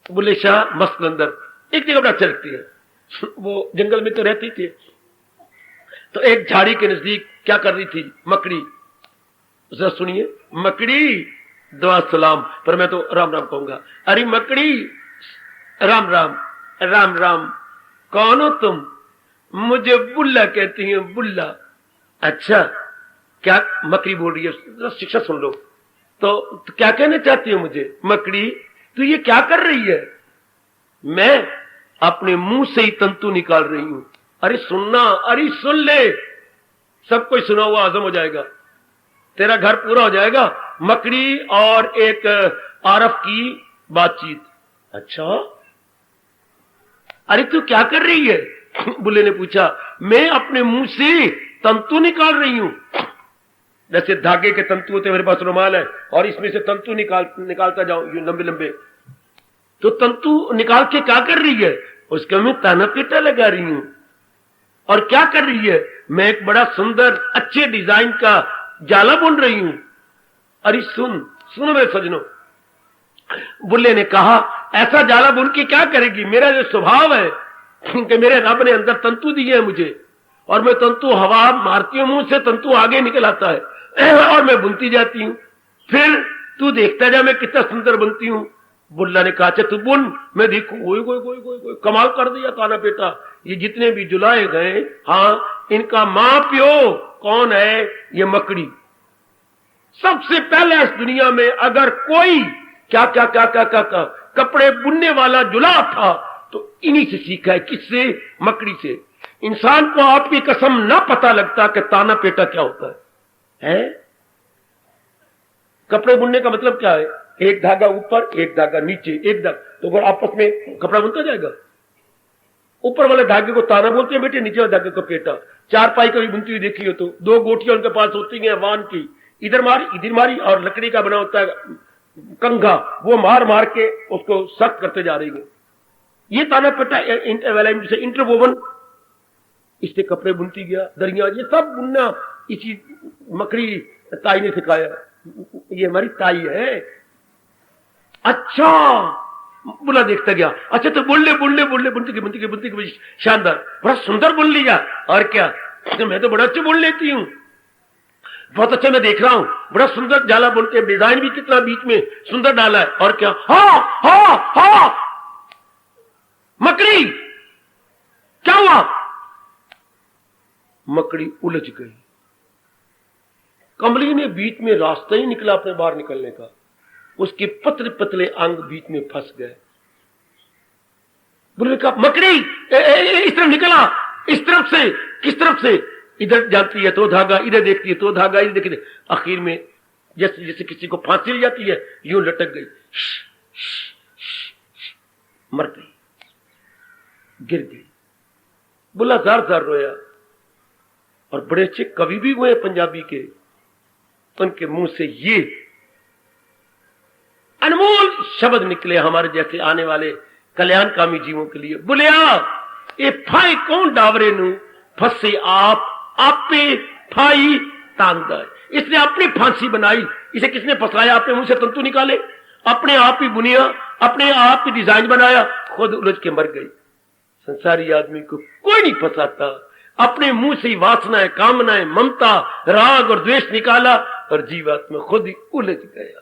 बुल्ले शाह मस्त कलंदर एक जगह बड़ा अच्छा लगती है। वो जंगल में तो रहती थी, तो एक झाड़ी के नजदीक क्या कर रही थी मकड़ी, जरा सुनिए। मकड़ी दुआ सलाम, पर मैं तो राम राम कहूंगा। अरे मकड़ी, राम राम, राम राम, कौन हो तुम? मुझे बुल्ला कहती हैं, बुल्ला। अच्छा, क्या? मकड़ी बोल रही है, शिक्षा सुन लो। तो क्या कहना चाहती हो मुझे? मकड़ी, तू ये क्या कर रही है? मैं अपने मुंह से ही तंतु निकाल रही हूं। अरे सुनना, अरे सुन ले, सब कुछ सुना हुआ हजम हो जाएगा, तेरा घर पूरा हो जाएगा। मकड़ी और एक आरफ की बातचीत। अच्छा, अरे तू क्या कर रही है? बुल्ले ने पूछा। मैं अपने मुंह से तंतु निकाल रही हूं। जैसे धागे के तंतु होते, मेरे पास रुमाल है और इसमें से तंतु निकालता जाऊं, ये लंबे लंबे। तो तंतु निकाल के क्या कर रही है? उसका मैं ताना पेटा लगा रही हूं। और क्या कर रही है? मैं एक बड़ा सुंदर अच्छे डिजाइन का जाला बुन रही हूं। अरे सुन मेरे सजनों, बुल्ले ने कहा, ऐसा जाला बुन के क्या करेगी? मेरा जो स्वभाव है कि मेरे रब ने अंदर तंतु दिए हैं मुझे, और मैं तंतु हवा मारती हूं, मुंह से तंतु आगे निकल आता है और मैं बुनती जाती हूं। फिर तू देखता जा मैं कितना सुंदर बनती हूं। बुल्ला ने कहा, तू बुन, मैं देखू। कोई कमाल कर दिया ताना बेटा। ये जितने भी जुलाए गए, हाँ, इनका मां प्यो कौन है? ये मकड़ी। सबसे पहले इस दुनिया में अगर कोई क्या क्या क्या क्या क्या, क्या कपड़े बुनने वाला जुलाह था तो इन्हीं से सीखा है। किससे? मकड़ी से। इंसान को आपकी कसम ना पता लगता कि ताना पेटा क्या होता है? कपड़े बुनने का मतलब क्या है? एक धागा ऊपर, एक धागा नीचे, एक धागा, तो अगर आपस में कपड़ा बुनता जाएगा। ऊपर वाले धागे को ताना बोलते हैं बेटे, नीचे वाले धागे को पेटा। चारपाई कभी बुनती हुई देखी हो तो दो गोटियां उनके पास होती हैं वान की, इधर मारी, और लकड़ी का बना होता है कंघा, वो मार मार के उसको सख्त करते जा रही है। ये ताना पेटा इंटरवोवन, इससे कपड़े बुनती गया, दरिया, ये सब बुनना इसी मकड़ी ताई ने सिखाया। ये हमारी ताई है। अच्छा, बुला देखता गया। अच्छा तो बोल ले बुनती के शानदार, बड़ा सुंदर बोल लिया। और क्या, मैं तो बड़ा अच्छा बोल लेती हूँ, बहुत अच्छा मैं देख रहा हूं, बड़ा सुंदर जाला बोलते, डिजाइन भी कितना बीच में सुंदर डाला है। और क्या, हा मकड़ी, क्या हुआ? मकड़ी उलझ गई। कमली ने बीच में रास्ता ही निकला अपने बाहर निकलने का, उसके पतले पतले अंग बीच में फंस गए। बोले कहा मकड़ी इस तरफ निकला, इस तरफ से, किस तरफ से? इधर जाती है तो धागा, इधर देखती है तो धागा, इधर देखती है। आखिर में जैसे जैसे किसी को फांसी ली जाती है, यूं लटक गई, मर गई, गिर गई। बुला जार जार रोया। और बड़े अच्छे कवि भी हुए पंजाबी के, उनके मुंह से ये अनमोल शब्द निकले हमारे जैसे आने वाले कल्याणकामी जीवों के लिए। बुलिया ए फाई कौन डावरे नू फंसे आप आपे फाई तांगा। इसने अपनी फांसी बनाई, इसे किसने फंसाया? अपने मुंह से तंतु निकाले, अपने आप ही बुनिया, अपने आप ही डिजाइन बनाया, खुद उलझ के मर गई। संसारी आदमी को कोई नहीं फंसाता, अपने मुंह से ही वासनाएं, कामनाएं, ममता, राग और द्वेष निकाला और जीवात्मा खुद ही उलझ गया।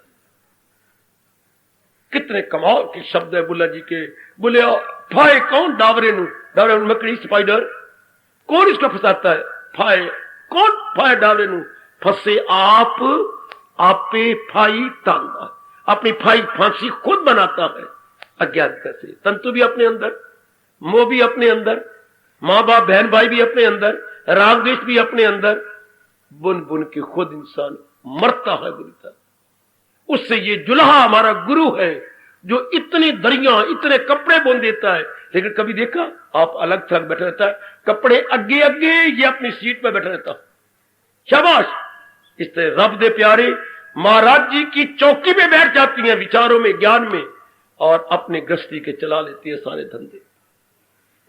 कितने कमाल के शब्द है बुल्ला जी के। बोले फाय कौन डावरे नू, डावरे मकड़ी स्पाइडर, कौन इसको फंसाता है? फाय कौन? फाय डावरे नू फंसे आप आपे फाई तांगा। अपनी फाई फांसी खुद बनाता है अज्ञानता से। तंतु भी अपने अंदर, मोह भी अपने अंदर, मां बाप बहन भाई भी अपने अंदर, राग द्वेष भी अपने अंदर, बुन बुन के खुद इंसान मरता है बुरी तरह। उससे ये जुल्हा हमारा गुरु है जो इतनी दरिया, इतने कपड़े बुन देता है, लेकिन कभी देखा आप अलग थलग बैठा रहता है, कपड़े अगे अगे, ये अपनी सीट पर बैठा रहता। शाबाश। इससे रब दे प्यारे महाराज जी की चौकी पे बैठ जाती हैं, विचारों में, ज्ञान में, और अपने गृहस्थी के चला लेती है सारे धंधे।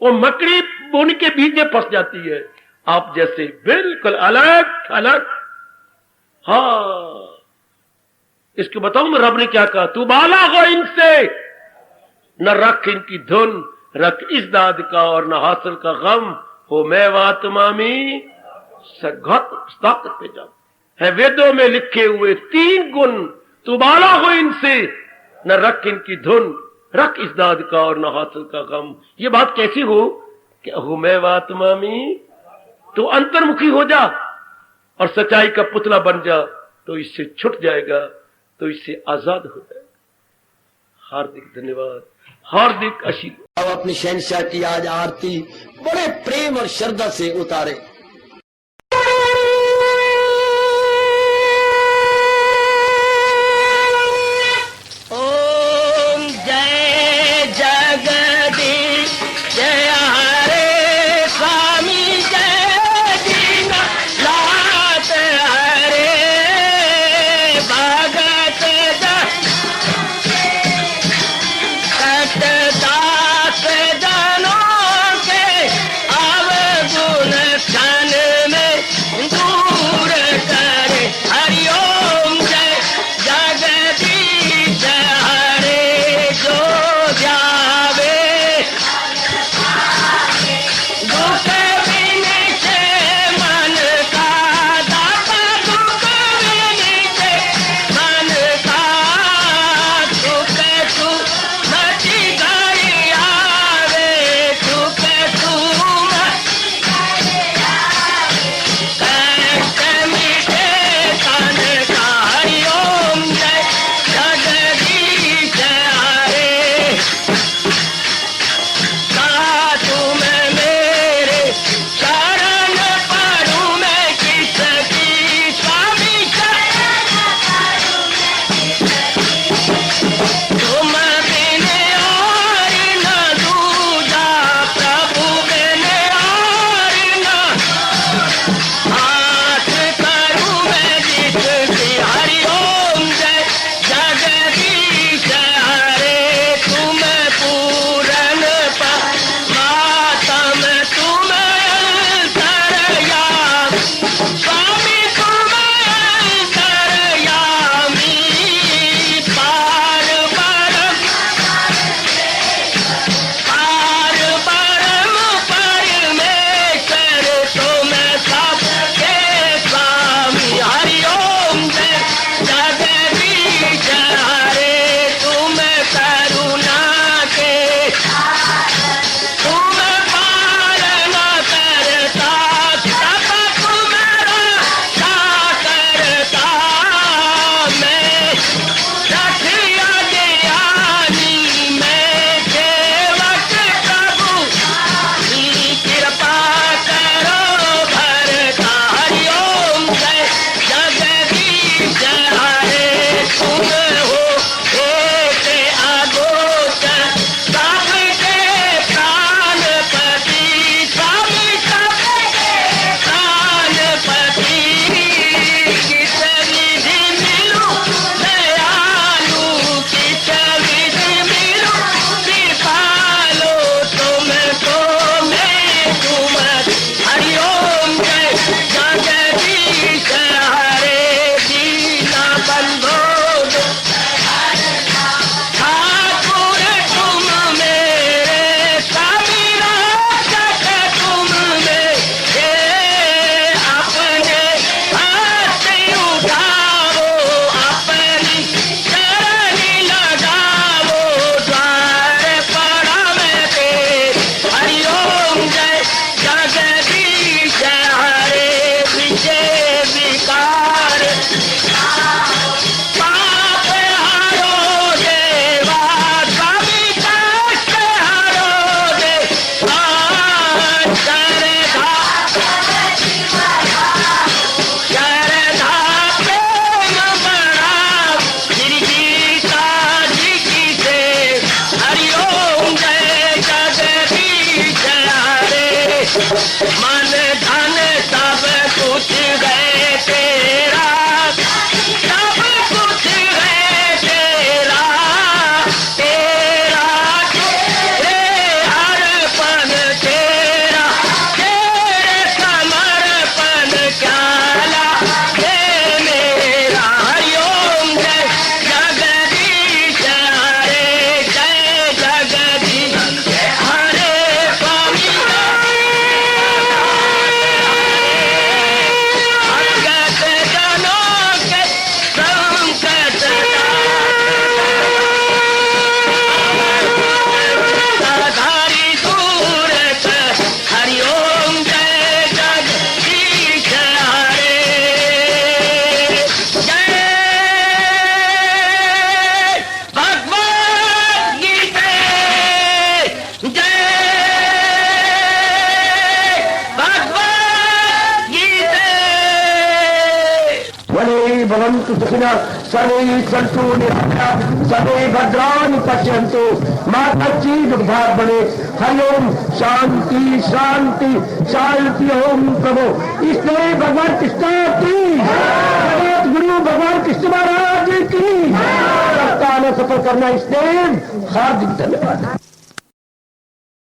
वो मकड़ी बुन के बीच में फंस जाती है, आप जैसे बिल्कुल अलग अलग। हाँ, इसको बताऊं मैं रब ने क्या कहा? तू बाला हो इनसे, न रख इनकी धुन, रख इस दाद का और न हासिल का गम, हो मैं वात्मा में सगत पे जाऊं। है वेदों में लिखे हुए 3 गुण, तू बाला हो इनसे, न रख इनकी धुन, रख इस दाद का और न हासिल का गम। ये बात कैसी हो कि हो मैं वात्मा में, तो अंतर्मुखी हो जा और सच्चाई का पुतला बन जा, तो इससे छुट जाएगा, तो इससे आजाद हो जाएगा। हार्दिक धन्यवाद, हार्दिक आशीर्वाद। अब अपनी शहंशाह की आज आरती बड़े प्रेम और श्रद्धा से उतारे। ओम जय जगदीश जय हरे स्वामी जय दीना लात हरे भगत दास जनों के अवगुण भवन्तु सुखिनः सर्वे सन्तु निरामयाः सर्वे भद्राणि पश्यन्तु मा कश्चित् दुःखात् भवेत्। हरि ओम शांति शांति शांति। ओम प्रभु इसलिए भगवान कृष्ण की जगत गुरु भगवान कृष्ण महाराज की सत्ता में सफल करना इसलिए हार्दिक धन्यवाद।